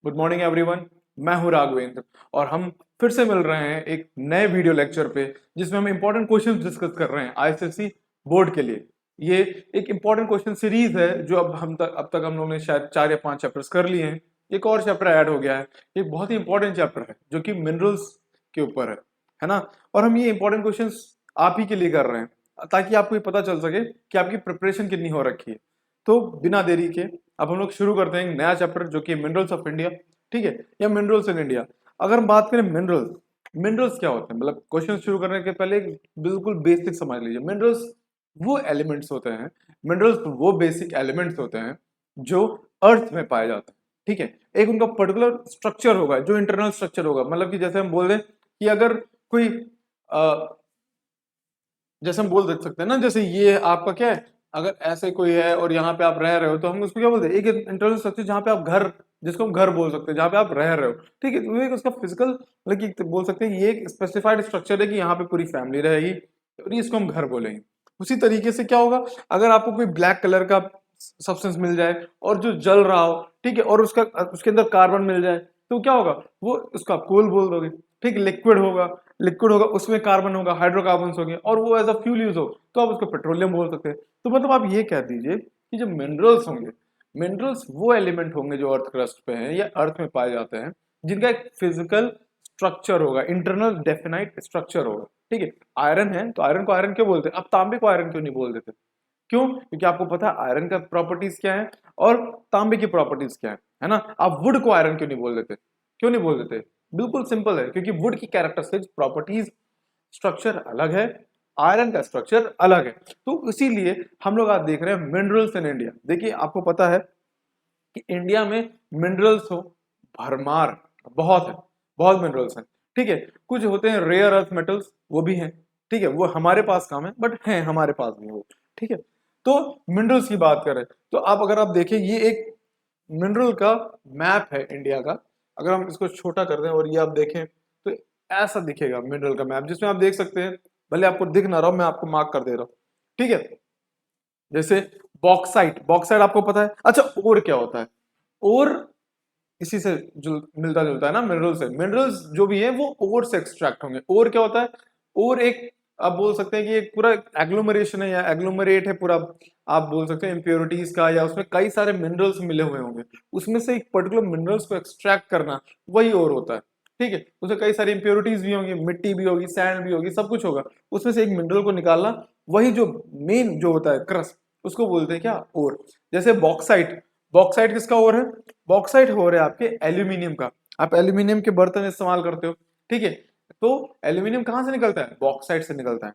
Good morning everyone. मैं हूं राघवेंद्र और हम फिर से मिल रहे हैं एक नए वीडियो लेक्चर पे जिसमें हम इंपॉर्टेंट क्वेश्चंस डिस्कस कर रहे हैं आईएसएससी बोर्ड के लिए। ये एक इंपॉर्टेंट क्वेश्चन सीरीज है जो अब तक हम लोगों ने शायद 4 या 5 चैप्टर्स कर लिए हैं। एक और चैप्टर ऐड हो गया है। ये बहुत ही इंपॉर्टेंट चैप्टर है जो कि मिनरल्स के ऊपर है ना। और हम ये इंपॉर्टेंट क्वेश्चंस आप ही के लिए कर रहे हैं ताकि आपको ये पता चल सके कि आपकी प्रिपरेशन कितनी हो रखी है। तो बिना देरी के अब हम लोग शुरू करते हैं एक नया चैप्टर जो कि मिनरल्स ऑफ इंडिया, ठीक है, या मिनरल्स इन इंडिया। अगर हम बात करें मिनरल्स, मिनरल्स क्या होते हैं, मतलब क्वेश्चन शुरू करने के पहले एक बिल्कुल बेसिक समझ लीजिए। मिनरल्स वो एलिमेंट्स होते हैं, मिनरल्स वो बेसिक एलिमेंट्स होते हैं जो अर्थ में पाए जाते हैं, ठीक है। एक उनका पर्टिकुलर स्ट्रक्चर होगा जो इंटरनल स्ट्रक्चर होगा, मतलब कि जैसे हम बोल दें कि अगर कोई जैसे हम बोल दे सकते हैं ना, जैसे ये आपका क्या है, अगर ऐसे कोई है और यहाँ पे आप रह रहे हो तो हम उसको क्या बोलते हैं, एक इंटरनल स्ट्रक्चर जहाँ पे आप घर, जिसको हम घर बोल सकते हैं, जहाँ पे आप रह रहे हो, ठीक है। तो एक उसका फिजिकल मतलब कि बोल सकते हैं ये एक स्पेसिफाइड स्ट्रक्चर है कि यहाँ पे पूरी फैमिली रहेगी और इसको हम घर बोलेंगे। उसी तरीके से क्या होगा, अगर आपको कोई ब्लैक कलर का सब्सटेंस मिल जाए और जो जल रहा हो, ठीक है, और उसका उसके अंदर कार्बन मिल जाए तो क्या होगा, वो उसका कोल बोल दोगे, ठीक। लिक्विड होगा, लिक्विड होगा उसमें कार्बन होगा, हाइड्रोकार्बन होंगे और वो एज अ फ्यूल यूज हो तो आप उसको पेट्रोलियम बोल सकते हैं। तो मतलब आप ये कह दीजिए कि जो मिनरल्स होंगे, मिनरल्स वो एलिमेंट होंगे जो अर्थ क्रस्ट पे हैं या अर्थ में पाए जाते हैं, जिनका एक फिजिकल स्ट्रक्चर होगा, इंटरनल डेफिनाइट स्ट्रक्चर होगा, ठीक है। आयरन है तो आयरन को आयरन क्यों बोलते हैं, अब तांबे को आयरन क्यों नहीं बोल देते? क्यों? क्योंकि आपको पता है आयरन का प्रॉपर्टीज क्या है और तांबे की प्रॉपर्टीज क्या है ना। आप वुड को आयरन क्यों नहीं बोल देते? क्यों नहीं बोल देते? बिल्कुल सिंपल है, क्योंकि वुड की कैरेक्टरिस्टिक्स प्रॉपर्टीज स्ट्रक्चर अलग है, आयरन का स्ट्रक्चर अलग है। तो इसीलिए हम लोग आज देख रहे हैं मिनरल्स इन इंडिया। देखिए आपको पता है कि इंडिया में मिनरल्स हो भरमार, बहुत है, बहुत मिनरल्स हैं, ठीक है। कुछ होते हैं रेयर अर्थ मेटल्स, वो भी हैं, ठीक है, वो हमारे पास कम है बट हैं हमारे पास भी वो, ठीक है। तो मिनरल्स की बात करें तो आप अगर आप देखें ये एक मिनरल का मैप है इंडिया का। अगर हम इसको छोटा कर दें और ये आप देखें तो ऐसा दिखेगा मिनरल का मैप, जिसमें आप देख सकते हैं, भले आपको दिख ना रहा हो, मैं आपको मार्क कर दे रहा हूं, ठीक है। जैसे बॉक्साइट, बॉक्साइट आपको पता है। अच्छा, ओर क्या होता है? ओर इसी से जो मिलता जुलता है ना मिनरल से। मिनरल्स जो भी है वो ओर से एक्सट्रैक्ट होंगे। ओर क्या होता है? ओर एक, आप बोल सकते हैं कि एक पूरा एग्लोमरेशन है या एग्लोमरेट है पूरा, आप बोल सकते हैं इम्प्योरिटीज का, या उसमें कई सारे मिनरल्स मिले हुए होंगे, उसमें से एक पर्टिकुलर मिनरल्स को एक्सट्रैक्ट करना, वही ओर होता है, ठीक है। उसमें कई सारी इम्प्योरिटीज भी होंगी, मिट्टी भी होगी, सैंड भी होगी, सब कुछ होगा, उसमें से एक मिनरल को निकालना, वही जो मेन जो होता है क्रस्ट, उसको बोलते हैं क्या? ओर। जैसे बॉक्साइट, बॉक्साइट किसका ओर है? बॉक्साइट हो रहा है आपके एल्यूमिनियम का। आप एल्यूमिनियम के बर्तन इस्तेमाल करते हो, ठीक है। तो एल्यूमिनियम कहां से निकलता है? बॉक्साइट से निकलता है,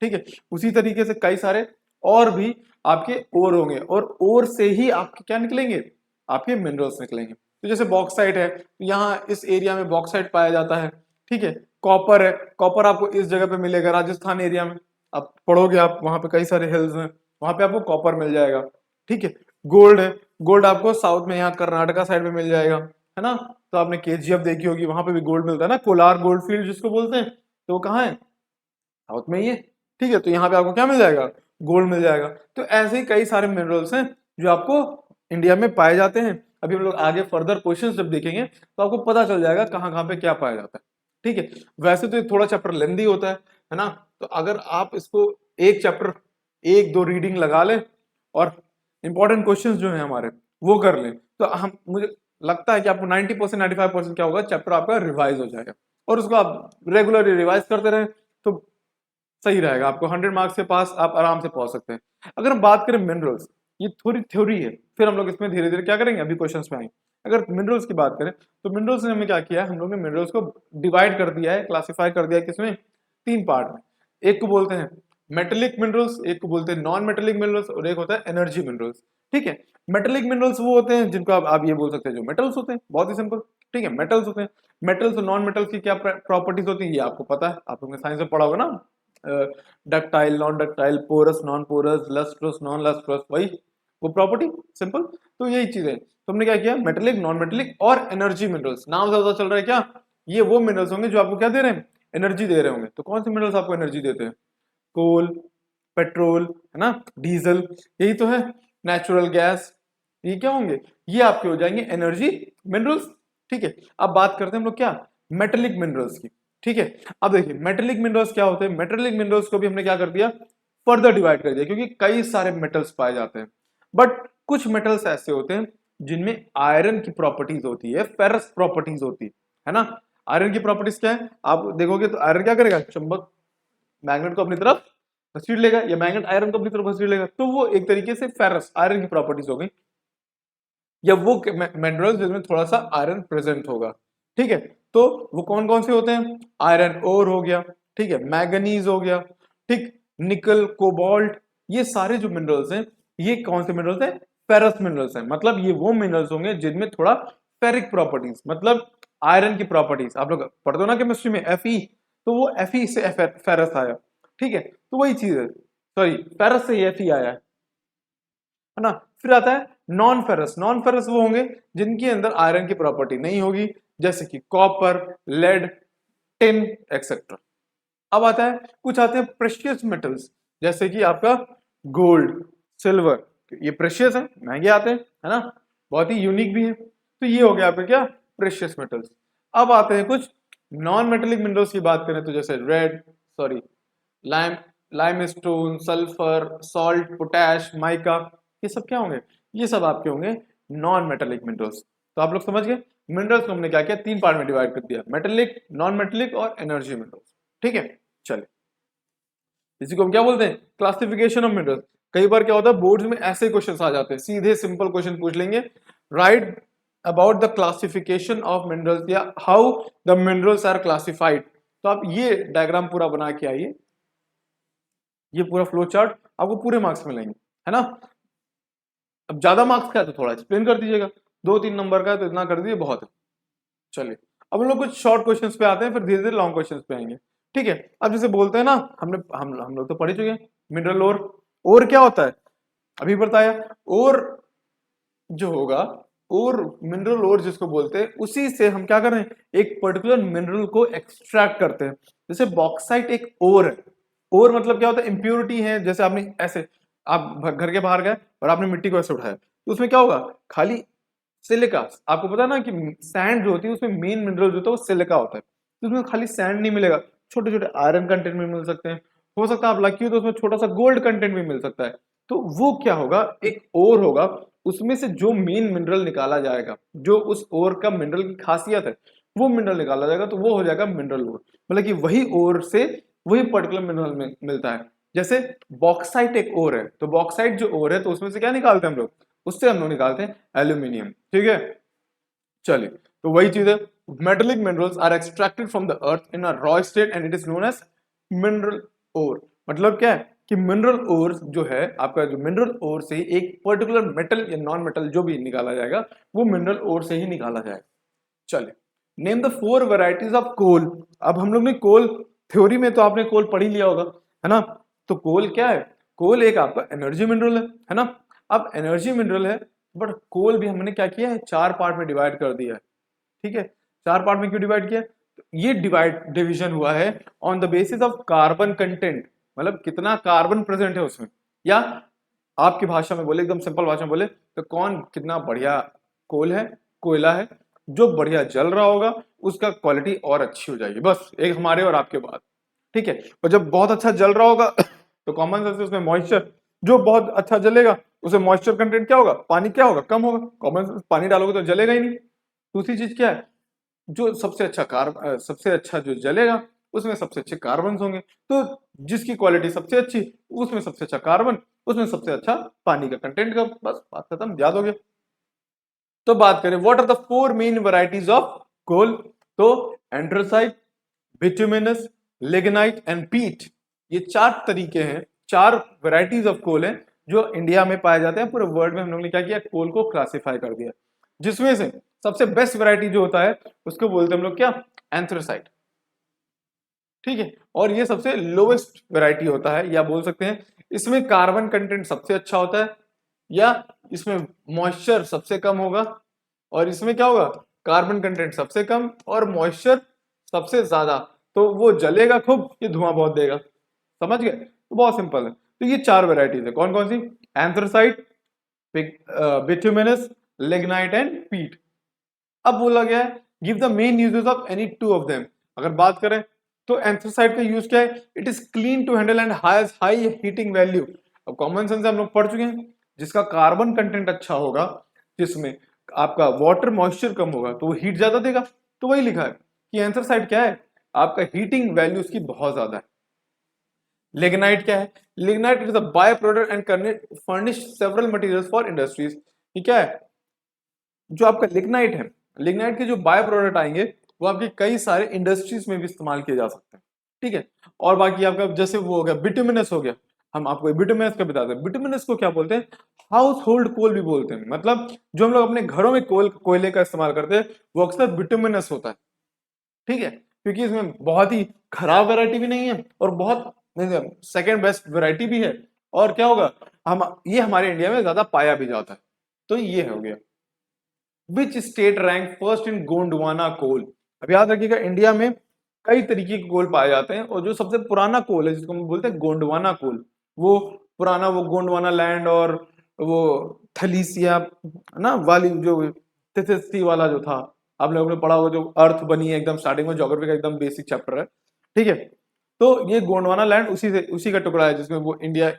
ठीक है। उसी तरीके से कई सारे और भी आपके ओर होंगे और ओर से ही आपके क्या निकलेंगे? आपके मिनरल्स निकलेंगे। तो जैसे बॉक्साइट है तो यहाँ इस एरिया में बॉक्साइट पाया जाता है, ठीक है। कॉपर है, कॉपर आपको इस जगह पे मिलेगा राजस्थान एरिया में, आप पढ़ोगे, आप वहां पे कई सारे हिल्स हैं, वहां पे आपको कॉपर मिल जाएगा, ठीक है। गोल्ड है, गोल्ड आपको साउथ में यहाँ कर्नाटका साइड में मिल जाएगा, है ना। तो आपने केजीएफ देखी होगी, वहां पे भी गोल्ड मिलता है ना, कोलार गोल्ड फील्ड जिसको बोलते हैं, तो वो कहाँ है? साउथ में ही है, ठीक है। तो यहाँ पे आपको क्या मिल जाएगा? गोल्ड मिल जाएगा। तो ऐसे ही कई सारे मिनरल्स हैं जो आपको इंडिया में पाए जाते हैं। अभी हम लोग आगे फर्दर क्वेश्चंस जब देखेंगे तो आपको पता चल जाएगा कहाँ कहाँ पे क्या पाया जाता है, ठीक है। वैसे तो ये थोड़ा चैप्टर लेंदी होता है ना। तो अगर आप इसको एक चैप्टर, एक दो रीडिंग लगा लें और इंपॉर्टेंट क्वेश्चंस जो है हमारे वो कर लें, तो हम, मुझे लगता है कि आपको 90% 95% क्या होगा, चैप्टर आपका रिवाइज हो जाएगा। और उसको आप रेगुलरली रिवाइज करते रहें तो सही रहेगा, आपको 100 मार्क्स के पास आप आराम से पहुंच सकते हैं। अगर हम बात करें मिनरल्स, ये थोड़ी थ्योरी है, फिर हम लोग इसमें धीरे धीरे क्या करेंगे, अभी क्वेश्चंस में आएंगे। अगर मिनरल्स की बात करें तो मिनरल्स ने हमें क्या किया है, हम लोग ने मिनरल्स को डिवाइड कर दिया है, क्लासिफाई कर दिया है, किसमें? 3 पार्ट में। एक को बोलते हैं मेटेलिक मिनरल्स, एक को बोलते हैं नॉन मेटेलिक मिनरल्स, और एक होता है एनर्जी मिनरल्स, ठीक है। मेटेलिक मिनरल्स वो होते हैं जिनको आप ये बोल सकते हैं जो मेटल्स होते हैं, बहुत ही सिंपल, ठीक है, मेटल्स होते हैं। मेटल्स और नॉन मेटल्स की क्या प्रॉपर्टीज होती है ये आपको पता है, आप लोगों ने साइंस में पढ़ा होगा ना। Ductile, non ductile, porous, non porous, lustrous, non lustrous, वही वो प्रॉपर्टी, सिंपल। तो यही चीज है। तो हमने क्या किया, मेटेलिक, नॉन मेटेलिक और एनर्जी मिनरल्स। नाम से पता चल रहा है क्या, ये वो मिनरल्स होंगे जो आपको क्या दे रहे हैं, एनर्जी दे रहे होंगे। तो कौन से मिनरल्स आपको एनर्जी देते हैं? कोल, पेट्रोल, है ना, डीजल, यही तो है, नेचुरल गैस, ये क्या होंगे, ये आपके हो जाएंगे एनर्जी मिनरल्स। ठीक है, अब बात करते हैं हम लोग क्या, मेटेलिक मिनरल्स की। ठीक है, अब देखिए मेटेलिक मिनरल्स क्या होते हैं, मेटेलिक मिनरल्स को भी हमने क्या कर दिया, फर्दर डिवाइड कर दिया, क्योंकि कई सारे मेटल्स पाए जाते हैं, बट कुछ मेटल्स ऐसे होते हैं जिनमें आयरन की प्रॉपर्टीज होती है, फेरस प्रॉपर्टीज होती है ना। आयरन की प्रॉपर्टीज क्या है, आप देखोगे तो आयरन क्या करेगा, चुंबक मैग्नेट को अपनी तरफ घसीट लेगा, या मैग्नेट आयरन को अपनी तरफ घसीट लेगा, तो वो एक तरीके से फेरस आयरन की प्रॉपर्टीज हो गई, या वो मिनरल्स जिसमें थोड़ा सा आयरन प्रेजेंट होगा। ठीक है, तो वो कौन कौन से होते हैं, आयरन ओर हो गया, ठीक है, मैंगनीज हो गया, ठीक, निकल, कोबाल्ट, ये सारे जो मिनरल्स हैं, ये कौन से मिनरल्स हैं, फेरस मिनरल्स हैं। मतलब ये वो मिनरल्स होंगे जिनमें थोड़ा फेरिक प्रॉपर्टीज, मतलब आयरन की प्रॉपर्टीज, आप लोग पढ़ते हो ना केमिस्ट्री में Fe, तो वो Fe से फेरस आया। ठीक है, तो वही चीज है, सॉरी फेरस से Fe आया है ना। फिर आता है नॉन फेरस, नॉन फेरस वो होंगे जिनके अंदर आयरन की प्रॉपर्टी नहीं होगी, जैसे कि कॉपर, लेड, टिन एक्सेट्रा। अब आता है, कुछ आते हैं प्रेशियस मेटल्स, जैसे कि आपका गोल्ड, सिल्वर, ये प्रेशियस है, महंगे आते हैं, है ना, बहुत ही यूनिक भी है, तो ये हो गया आपका क्या, प्रेशियस मेटल्स। अब आते हैं कुछ नॉन मेटेलिक मिनरल्स की बात करें तो जैसे red, sorry lime, limestone, sulphur, salt, potash, mica, ये सब क्या होंगे, ये सब आपके होंगे नॉन मेटेलिक मिनरल्स। तो आप लोग समझ गए, मिनरल्स को हमने क्या किया, तीन पार्ट में डिवाइड कर दिया, मेटेलिक, नॉन मेटेलिक और एनर्जी मिनरल्स। ठीक है, चलिए इसी को हम क्या बोलते हैं, क्लासिफिकेशन ऑफ मिनरल्स। कई बार क्या होता है बोर्ड्स में ऐसे क्वेश्चन आ जाते हैं, सीधे सिंपल क्वेश्चन पूछ लेंगे, right about the classification of minerals, या how the minerals are classified. तो आप ये डायग्राम पूरा बना के आइए, ये पूरा फ्लो चार्ट आपको पूरे मार्क्स मिलेंगे, है ना। अब ज्यादा मार्क्स का है तो थोड़ा एक्सप्लेन कर दीजिएगा, 2-3 नंबर का है तो इतना कर दीजिए, बहुत है। चलिए अब हम लोग कुछ शॉर्ट क्वेश्चंस पे आते हैं, फिर धीरे धीरे लॉन्ग क्वेश्चंस पे आएंगे। ठीक है, अब जैसे बोलते हैं ना, हम लोग तो पढ़ ही चुके हैं मिनरल और क्या होता है, अभी बताया, और जो होगा, और मिनरल और जिसको बोलते हैं, उसी से हम क्या कर रहे हैं, एक पर्टिकुलर मिनरल को एक्सट्रैक्ट करते हैं। जैसे बॉक्साइट एक और है, और मतलब क्या होता है, इम्प्योरिटी है, जैसे आपने ऐसे, आप घर के बाहर गए और आपने मिट्टी को ऐसे उठाया, तो उसमें क्या होगा, खाली सिलिका, आपको पता है ना कि सैंड जो होती है उसमें मेन मिनरल जो होता है वो सिलिका होता है, तो उसमें खाली सैंड नहीं मिलेगा, छोटे छोटे आयरन कंटेंट भी मिल सकते हैं, हो सकता है आप लकी हो तो उसमें छोटा सा गोल्ड कंटेंट भी मिल सकता है। तो वो क्या होगा, एक और होगा, उसमें से जो मेन मिनरल निकाला जाएगा, जो उस ओर का मिनरल की खासियत है, वो मिनरल निकाला जाएगा, तो वो हो जाएगा मिनरल ओर, मतलब कि वही ओर से वही पर्टिकुलर मिनरल मिलता है। जैसे बॉक्साइट एक ओर है, तो बॉक्साइट जो ओर है तो उसमें से क्या निकालते हैं हम लोग, उससे हम लोग निकालते हैं एल्यूमिनियम। ठीक है, चलिए तो वही चीज है, metallic minerals are extracted from the earth in a raw state and it is known as mineral ore. मतलब क्या है कि मिनरल ओर जो है आपका, जो मिनरल ओर से एक पर्टिकुलर मेटल या नॉन मेटल जो भी निकाला जाएगा वो मिनरल ओर से ही निकाला जाएगा। चलिए name the 4 varieties of coal. अब हम लोग ने कोल, थ्योरी में तो आपने कोल पढ़ ही लिया होगा, है ना। तो कोल क्या है, कोल एक आपका एनर्जी मिनरल है ना। अब एनर्जी मिनरल है, बट कोल भी हमने क्या किया है, 4 पार्ट में डिवाइड कर दिया है। ठीक है, 4 पार्ट में क्यों डिवाइड किया, तो ये डिवीजन हुआ है on the basis of carbon content, मतलब कितना कार्बन प्रेजेंट है उसमें, या आपकी भाषा में बोले, एकदम सिंपल भाषा में बोले तो कौन कितना बढ़िया कोल है, कोयला है, जो बढ़िया जल रहा होगा उसका क्वालिटी और अच्छी हो जाएगी, बस एक हमारे और आपके बाद। ठीक है, और जब बहुत अच्छा जल रहा होगा तो कॉमन सेंस से उसमें मॉइस्चर, जो बहुत अच्छा जलेगा उसे मॉइस्चर कंटेंट क्या होगा, पानी क्या होगा, कम होगा, कॉमन सेंस, पानी डालोगे तो जलेगा ही नहीं। दूसरी चीज क्या है, जो सबसे अच्छा सबसे अच्छा जो जलेगा उसमें सबसे अच्छे कार्बन होंगे, तो जिसकी क्वालिटी सबसे अच्छी उसमें सबसे अच्छा कार्बन, उसमें सबसे अच्छा पानी का कंटेंट का, बस बात खत्म, याद हो गया। तो बात करें what are the 4 main varieties of coal, तो एंड्रोसाइट, बिटुमिनस, लिग्नाइट एंड पीट, ये 4 तरीके हैं, 4 वैरायटीज ऑफ कोल हैं जो इंडिया में पाए जाते हैं। पूरे वर्ल्ड में हम लोगों ने क्या किया, कोल को क्लासिफाई कर दिया, जिसमें से सबसे बेस्ट वैरायटी जो होता है उसको बोलते हैं हम लोग क्या, एंथ्रासाइट। ठीक है, और ये सबसे लोवेस्ट वैरायटी होता है, या बोल सकते हैं इसमें कार्बन कंटेंट सबसे अच्छा होता है, या इसमें मॉइस्चर सबसे कम होगा, और इसमें क्या होगा, कार्बन कंटेंट सबसे कम और मॉइस्चर सबसे ज्यादा, तो वो जलेगा खूब, ये धुआं बहुत देगा। समझ गए, तो बहुत सिंपल है। तो ये 4 वैरायटीज है, कौन कौन सी, anthracite, bituminous, lignite and peat. अब बोला गया है give the main uses of any two of them. अगर बात करें तो एंथ्रासाइड का यूज क्या है, it is clean to handle and has high heating value. अब कॉमन सेंस हम लोग पढ़ चुके हैं, जिसका कार्बन कंटेंट अच्छा होगा, जिसमें आपका वाटर मॉइस्चर कम होगा तो वो हीट ज्यादा देगा। तो वही लिखा है कि एंथ्रासाइड क्या है, आपका हीटिंग वैल्यू उसकी बहुत ज्यादा है। लिग्नाइट क्या है, lignite is a by product and furnish several materials for industries. ये क्या है, जो आपका लिग्नाइट है, लिग्नाइट के जो बाय प्रोडक्ट आएंगे वो आपके कई सारे इंडस्ट्रीज में भी इस्तेमाल किए जा सकते हैं। ठीक है, और बाकी आपका जैसे वो हो गया बिटुमिनस हो गया, हम आपको बिटुमिनस का बताते हैं। बिटुमिनस को क्या बोलते हैं, हाउस होल्ड कोल भी बोलते हैं। मतलब जो हम लोग अपने घरों में कोयले का इस्तेमाल करते हैं वो अक्सर बिटुमिनस होता है। ठीक है, क्योंकि इसमें बहुत ही खराब वैरायटी भी नहीं है और बहुत सेकेंड बेस्ट वैरायटी भी है। और क्या होगा, हम ये हमारे इंडिया में ज्यादा पाया भी जाता है। तो ये हो गया। Which state rank first in Gondwana coal. अब याद रखिएगा इंडिया में कई तरीके के कोल पाए जाते हैं और जो सबसे पुराना कोल है जिसको हम बोलते हैं गोंडवाना कोल, वो पुराना वो गोंडवाना लैंड और वो थलीसिया ना वाली जो तिथिस्ती वाला जो था, आप लोगों ने पढ़ा होगा, जो अर्थ बनी है एकदम स्टार्टिंग में, ज्योग्राफी का एकदम बेसिक चैप्टर है। ठीक है, तो ये गोंडवाना लैंड उसी का टुकड़ा है जिसमें वो इंडिया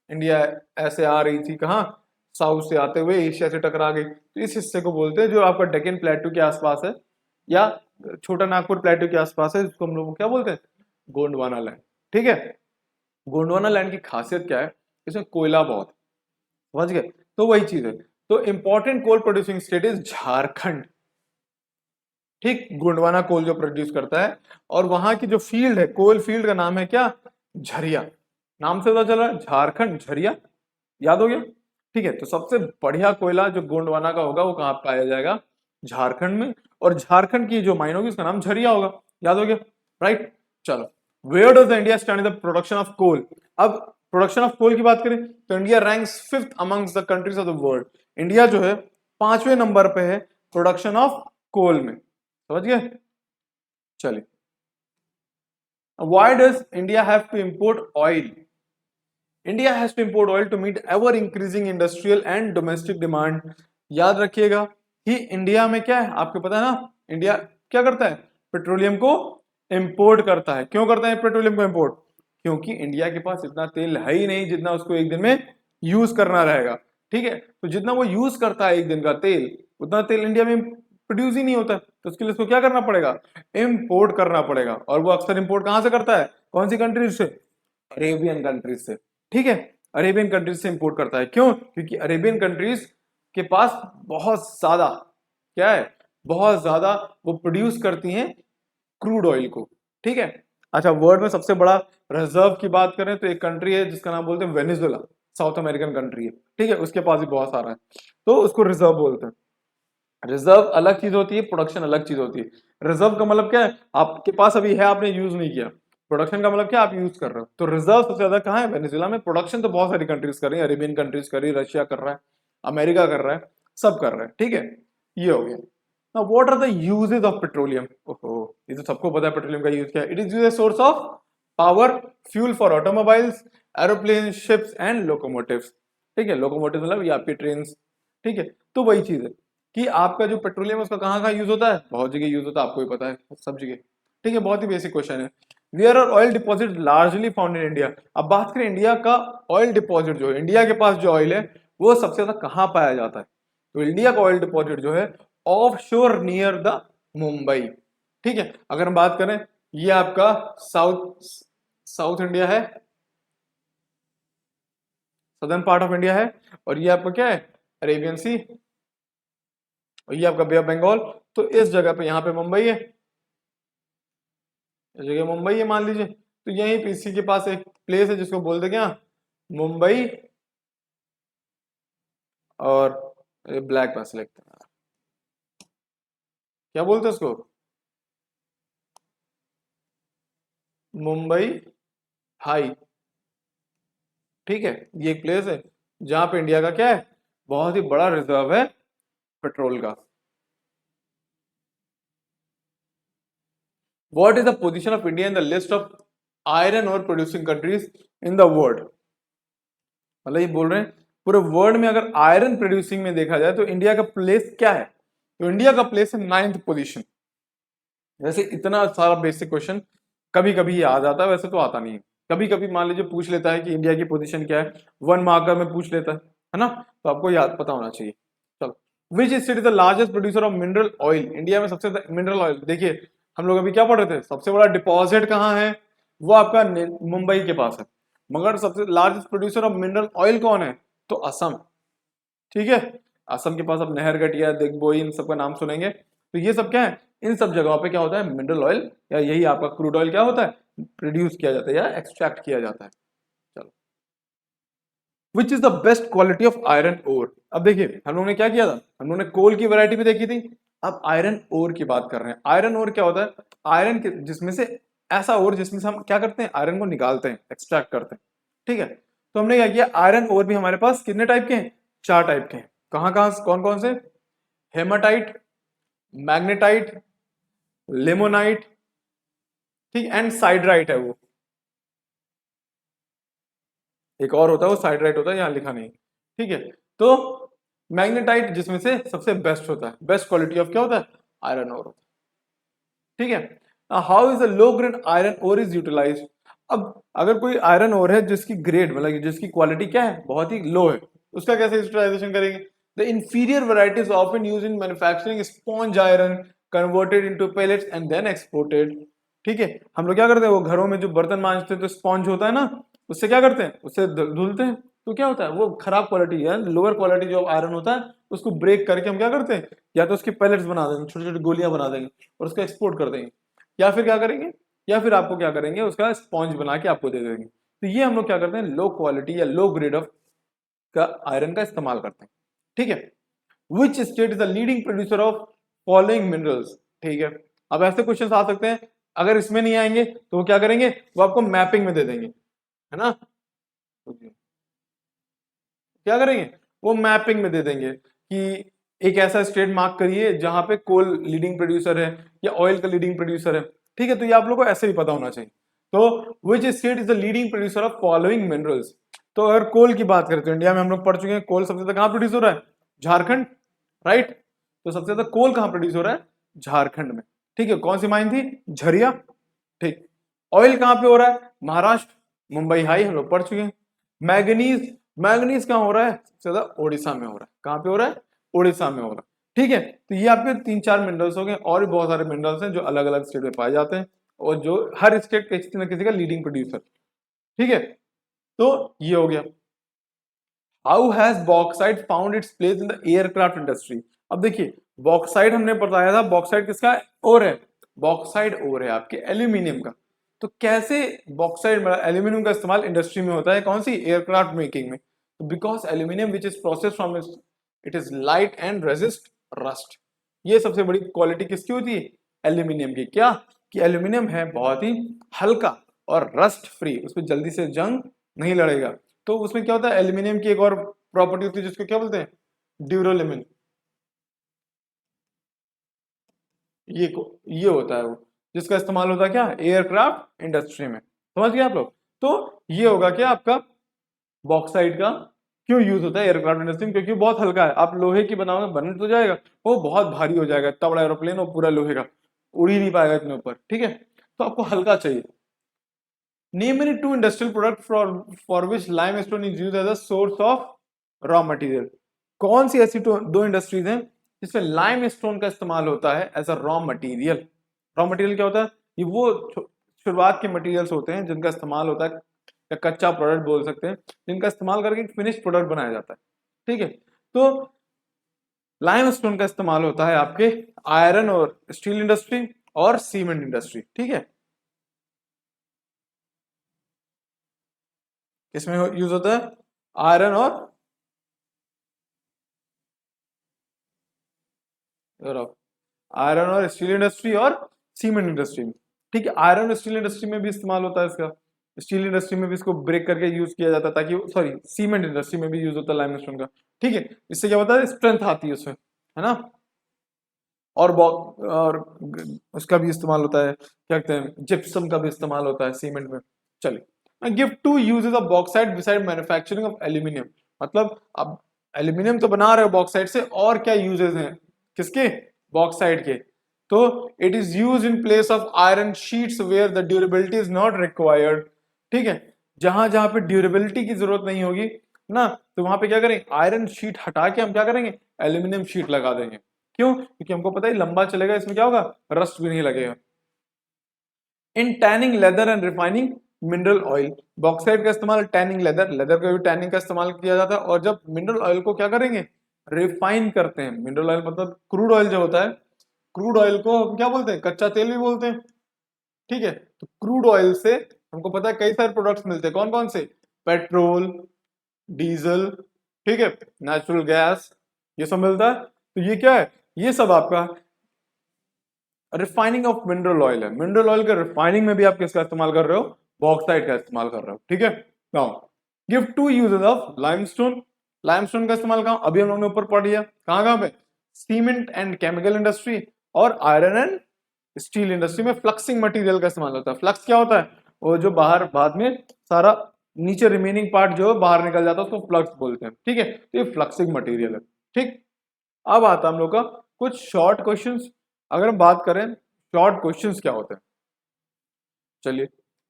इंडिया ऐसे आ रही थी, कहाँ, साउथ से आते हुए एशिया से टकरा गई। तो इस हिस्से को बोलते हैं जो आपका डेक्कन प्लेटू के आसपास है या छोटा नागपुर प्लेटू के आसपास है, जिसको हम लोग क्या बोलते हैं, गोंडवाना लैंड। ठीक है, गोंडवाना लैंड की खासियत क्या है, इसमें कोयला बहुत, समझ गए। तो वही चीज है, तो important coal producing state is Jharkhand. ठीक, गोंडवाना कोल जो प्रोड्यूस करता है, और वहां की जो फील्ड है, कोल फील्ड का नाम है क्या, झरिया। नाम से पता चल रहा है झारखंड झरिया, याद हो गया। ठीक है, तो सबसे बढ़िया कोयला जो गोंडवाना का होगा वो कहाँ पाया जाएगा, झारखंड में। और झारखंड की जो माइन होगी उसका नाम झरिया होगा, याद हो गया, राइट। चलो, where does the India stand in the production of coal. अब प्रोडक्शन ऑफ कोल की बात करें तो India ranks fifth amongst the countries of the world. India जो है 5वें नंबर पे है प्रोडक्शन ऑफ कोल में, समझ गए। चलिए, why does India have to import oil. India has to import oil to meet ever increasing industrial and domestic demand. याद रखिएगा कि इंडिया में क्या है, आपको पता है ना, इंडिया क्या करता है, पेट्रोलियम को इंपोर्ट करता है। क्यों करता है पेट्रोलियम को इंपोर्ट, क्योंकि इंडिया के पास इतना तेल है ही नहीं जितना उसको एक दिन में यूज करना रहेगा। ठीक है, तो जितना वो यूज करता है एक दिन का तेल, उतना तेल इंडिया में प्रोड्यूस ही नहीं होता, तो उसके लिए उसको क्या करना पड़ेगा, इंपोर्ट करना पड़ेगा। और वो अक्सर इंपोर्ट कहां से करता है, कौन सी कंट्रीज से, अरेबियन कंट्रीज से। ठीक है, अरेबियन कंट्रीज से इंपोर्ट करता है। क्यों, क्योंकि अरेबियन कंट्रीज के पास बहुत ज्यादा क्या है, बहुत ज्यादा वो प्रोड्यूस करती हैं क्रूड ऑयल को। ठीक है, अच्छा, वर्ल्ड में सबसे बड़ा रिजर्व की बात करें तो एक कंट्री है जिसका नाम बोलते हैं वेनेजुएला, साउथ अमेरिकन कंट्री है। ठीक है, उसके पास भी बहुत सारा है, तो उसको रिजर्व बोलते हैं। रिजर्व अलग चीज होती है, प्रोडक्शन अलग चीज होती है। रिजर्व का मतलब क्या है, आपके पास अभी है, आपने यूज नहीं किया। प्रोडक्शन का मतलब क्या, आप यूज कर रहे हो। तो रिजर्व सबसे ज्यादा कहाँ है, वेनेजुएला में। प्रोडक्शन तो बहुत सारी कंट्रीज कर रही है, अरेबियन कंट्रीज कर रही है, रशिया कर रहा है, अमेरिका कर रहा है, सब कर रहे हैं। ठीक है, ये हो गया। Now, what are the uses of petroleum? ओहो, ये तो सबको पता है पेट्रोलियम का यूज क्या है। It is use source of power, fuel for automobiles, aeroplane, ships and locomotives. ठीक है, लोकोमोटिव मतलब ये आपकी ट्रेन। ठीक है, तो वही चीज है कि आपका जो पेट्रोलियम है उसका कहाँ कहाँ यूज होता है, बहुत जगह यूज होता है, आपको भी पता है, सब जगह। ठीक है, बहुत ही बेसिक क्वेश्चन है। Where are oil deposit largely found in India. अब बात करें इंडिया का ऑयल डिपॉजिट, जो है इंडिया के पास जो ऑयल है वो सबसे ज्यादा कहाँ पाया जाता है, तो इंडिया का ऑयल डिपॉजिट जो है ऑफ शोर नियर द मुंबई। ठीक है, अगर हम बात करें, ये आपका साउथ साउथ इंडिया है, सदर्न पार्ट ऑफ इंडिया है, और ये आपका क्या है, अरेबियन सी, और ये आपका बे ऑफ बंगाल। तो इस जगह पे यहाँ पे मुंबई है, इस जगह मुंबई है मान लीजिए। तो यहीं पे इसी के पास एक प्लेस है जिसको बोलते क्या, मुंबई, और ब्लैक पास लिखते हैं, क्या बोलते हैं उसको, मुंबई हाई। ठीक है, ये एक प्लेस है जहां पे इंडिया का क्या है, बहुत ही बड़ा रिजर्व है पेट्रोल का। What is the position of India in the list of iron ore producing countries in the world. मतलब ये बोल रहे हैं पूरे वर्ल्ड में अगर आयरन प्रोड्यूसिंग में देखा जाए तो इंडिया का प्लेस क्या है, तो इंडिया का प्लेस है 9th पोजीशन। वैसे इतना सारा बेसिक क्वेश्चन कभी कभी ये आ जाता है, वैसे तो आता नहीं है। कभी कभी मान लीजिए पूछ लेता है कि इंडिया की पोजीशन क्या है, 1 मार्कर में पूछ लेता है ना, तो आपको याद पता होना चाहिए। चलो, विच state is the largest producer of mineral oil? India में सबसे मिनरल ऑयल, देखिए हम लोग अभी क्या पढ़ रहे थे, सबसे बड़ा डिपॉजिट कहाँ है, वो आपका मुंबई के पास है। मगर सबसे largest producer of mineral oil कौन है, तो असम। ठीक है, असम के पास आप नहरगढ़, दिग्बोई, इन सबका नाम सुनेंगे। तो ये सब क्या है, इन सब जगहों पे क्या होता है, मिनरल ऑयल या यही आपका क्रूड ऑयल क्या होता है, प्रोड्यूस किया जाता है या एक्सट्रैक्ट किया जाता है। चलो, which is the best quality of iron ore? अब देखिए हम लोगों ने क्या किया था, हम लोगों ने कोल की वैरायटी भी देखी थी, अब आयरन ओर की बात कर रहे हैं। आयरन ओर क्या होता है, आयरन जिसमें से ऐसा ओर जिसमें से हम क्या करते हैं, आयरन को निकालते हैं, एक्सट्रैक्ट करते हैं। ठीक है, तो हमने क्या किया, आयरन ओर भी हमारे पास कितने टाइप के हैं, 4 टाइप के हैं। कहाँ कहाँ, कौन कौन से, हेमाटाइट, मैग्नेटाइट, लेमोनाइट, ठीक, एंड साइडराइट है वो, एक और होता है वो साइडराइट होता है, यहाँ लिखा नहीं। ठीक है, तो मैग्नेटाइट जिसमें से सबसे बेस्ट होता है, बेस्ट क्वालिटी ऑफ क्या होता है, आयरन ओर होता है। ठीक है, how is a low grade iron ore is utilise? अब अगर कोई आयरन ओर है जिसकी ग्रेड मतलब जिसकी क्वालिटी क्या है, बहुत ही लो है, उसका कैसे यूटिलाइजेशन करेंगे? The inferior varieties often use in manufacturing sponge iron converted into pellets and then exported. ठीक है, हम लोग क्या करते हैं, वो घरों में जो बर्तन मांजते हैं तो स्पॉन्ज होता है ना, उससे क्या करते हैं, उससे धुलते हैं, तो क्या होता है, वो खराब क्वालिटी है, लोअर क्वालिटी जो आयरन होता है उसको ब्रेक करके हम क्या करते हैं, या तो उसके पैलेट्स बना देंगे, छोटी छोटी गोलियां बना देंगे और उसको एक्सपोर्ट कर देंगे, या फिर क्या करेंगे, या फिर आपको क्या करेंगे, उसका स्पॉन्ज बना के आपको दे देंगे। तो ये हम लोग क्या करते हैं, लो क्वालिटी या लो ग्रेड ऑफ का आयरन का इस्तेमाल करते हैं। ठीक है, विच state is the leading producer of following minerals? ठीक है, अब ऐसे क्वेश्चन आ सकते हैं, अगर इसमें नहीं आएंगे तो वो क्या करेंगे, वो आपको मैपिंग में दे देंगे, है ना, क्या करेंगे, वो मैपिंग में दे देंगे कि एक ऐसा स्टेट मार्क करिए जहां पे कोल लीडिंग प्रोड्यूसर है या ऑयल का लीडिंग प्रोड्यूसर है। ठीक है, तो ये आप लोगों को ऐसे भी पता होना चाहिए। तो विच state is the leading producer of following minerals? तो अगर कोल की बात करें तो इंडिया में हम लोग पढ़ चुके हैं, कोल सबसे ज्यादा कहां प्रोड्यूस हो रहा है, झारखंड, राइट। तो सबसे ज्यादा कोल कहां प्रोड्यूस हो रहा है, झारखंड में। ठीक है, कौन सी माइन थी, झरिया। ठीक, ऑयल कहां पे हो रहा है, महाराष्ट्र, मुंबई हाई हम लोग पढ़ चुके हैं। मैग्नीज, मैग्नीज कहां हो रहा है, सबसे ज्यादा उड़ीसा में हो रहा है। कहां पे हो रहा है, उड़ीसा में हो रहा है। ठीक है, तो ये आपके 3-4 मिनरल्स हो गए, और भी बहुत सारे मिनरल्स हैं जो अलग अलग स्टेट में पाए जाते हैं और जो हर स्टेट किसी न किसी का लीडिंग प्रोड्यूसर। ठीक है, तो ये हो गया। How has bauxite found its place in the aircraft industry? अब देखिए, बॉक्साइट हमने बताया था, बॉक्साइट किसका और है, बॉक्साइट और है आपके एल्यूमिनियम का। तो कैसे बॉक्साइट एल्यूमिनियम का इस्तेमाल इंडस्ट्री में होता है, कौन सी, एयरक्राफ्ट मेकिंग में? तो because aluminium which is process from it is light and resist rust. ये सबसे बड़ी क्वालिटी किसकी होती है, एल्यूमिनियम की। क्या, कि एल्यूमिनियम है बहुत ही हल्का और रस्ट फ्री, उसमें जल्दी से जंग नहीं लड़ेगा। तो उसमें क्या होता है, एल्यूमिनियम की एक और प्रॉपर्टी होती है जिसको क्या बोलते हैं, ड्यूरोलिमिन। ये होता है वो, जिसका इस्तेमाल होता है क्या, एयरक्राफ्ट इंडस्ट्री में। समझ गए आप लोग? तो ये होगा क्या आपका, बॉक्साइट का क्यों यूज होता है एयरक्राफ्ट इंडस्ट्री में, क्योंकि बहुत हल्का है। आप लोहे की बनाओगे बन तो जाएगा, वो बहुत भारी हो जाएगा, इतना बड़ा एरोप्लेन वो पूरा लोहे का, उड़ ही नहीं पाएगा इतने ऊपर। ठीक है, तो आपको हल्का चाहिए। Name any two industrial product for which limestone is used as a source of raw material? कौन सी ऐसी दो इंडस्ट्रीज हैं जिसमें लाइमस्टोन का इस्तेमाल होता है as a raw material? Raw material क्या होता है, ये वो शुरुआत के मटेरियल्स होते हैं जिनका इस्तेमाल होता है, या कच्चा प्रोडक्ट बोल सकते हैं, जिनका इस्तेमाल करके फिनिश प्रोडक्ट बनाया जाता है। ठीक है, तो लाइमस्टोन का इस्तेमाल होता है आपके आयरन और स्टील इंडस्ट्री और सीमेंट इंडस्ट्री। ठीक है, किसमें यूज होता है, आयरन और स्टील इंडस्ट्री और सीमेंट इंडस्ट्री में। ठीक है, आयरन और स्टील इंडस्ट्री में भी इस्तेमाल होता है इसका, स्टील इंडस्ट्री में भी इसको ब्रेक करके यूज किया जाता है, ताकि सॉरी सीमेंट इंडस्ट्री में भी यूज होता है लाइमस्टोन का। ठीक है, इससे क्या होता है, स्ट्रेंथ आती है उसमें, है ना। और उसका भी इस्तेमाल होता है, क्या कहते हैं, जिप्सम का भी इस्तेमाल होता है सीमेंट में। चलिए, give two uses of bauxite beside manufacturing of aluminium. मतलब अब एल्यूमिनियम तो बना रहे हो बॉक्साइट से, और क्या यूजेस हैं किसके, बॉक्साइट के। तो it is use in place of iron sheets where the durability is not required. ठीक है, जहां जहां पे ड्यूरेबिलिटी की जरूरत नहीं होगी ना, तो वहां पे क्या करेंगे, आयरन शीट हटा के हम क्या करेंगे, एल्यूमिनियम शीट लगा देंगे। क्यों? क्योंकि हमको पता है लंबा चलेगा, इसमें क्या होगा, रस्ट भी नहीं लगेगा। In tanning leather and refining mineral oil, bauxite का इस्तेमाल टैनिंग लेदर, लेदर का भी टैनिंग का इस्तेमाल किया जाता है। और जब मिनरल ऑयल को क्या करेंगे, रिफाइन करते हैं। मिनरल ऑयल मतलब क्रूड ऑयल जो होता है, क्रूड ऑयल को हम क्या बोलते हैं, कच्चा तेल भी बोलते हैं। ठीक है, तो क्रूड ऑयल से हमको पता है कई सारे प्रोडक्ट्स मिलते हैं। कौन कौन से, पेट्रोल, डीजल, ठीक है, नेचुरल गैस, ये सब मिलता है। तो ये क्या है, ये सब आपका रिफाइनिंग ऑफ मिनरल ऑयल है। मिनरल ऑयल के रिफाइनिंग में भी आप किसका इस्तेमाल कर रहे हो, बॉक्साइट का इस्तेमाल कर रहे हो। ठीक है, now give two uses of limestone. Limestone का इस्तेमाल कहां, अभी हम लोगों ने ऊपर पढ़ लिया, कहां कहां पे, सीमेंट एंड केमिकल इंडस्ट्री और आयरन एंड स्टील इंडस्ट्री में फ्लक्सिंग मटेरियल का इस्तेमाल होता है। फ्लक्स क्या होता है, वो जो बाहर बाद में सारा नीचे रिमेनिंग पार्ट जो बाहर निकल जाता है उसको फ्लक्स बोलते हैं। ठीक है, तो ये फ्लक्सिंग मटेरियल है। ठीक, अब आता है हम लोग का कुछ शॉर्ट क्वेश्चंस। अगर हम बात करें शॉर्ट क्वेश्चंस क्या होते हैं, चलिए,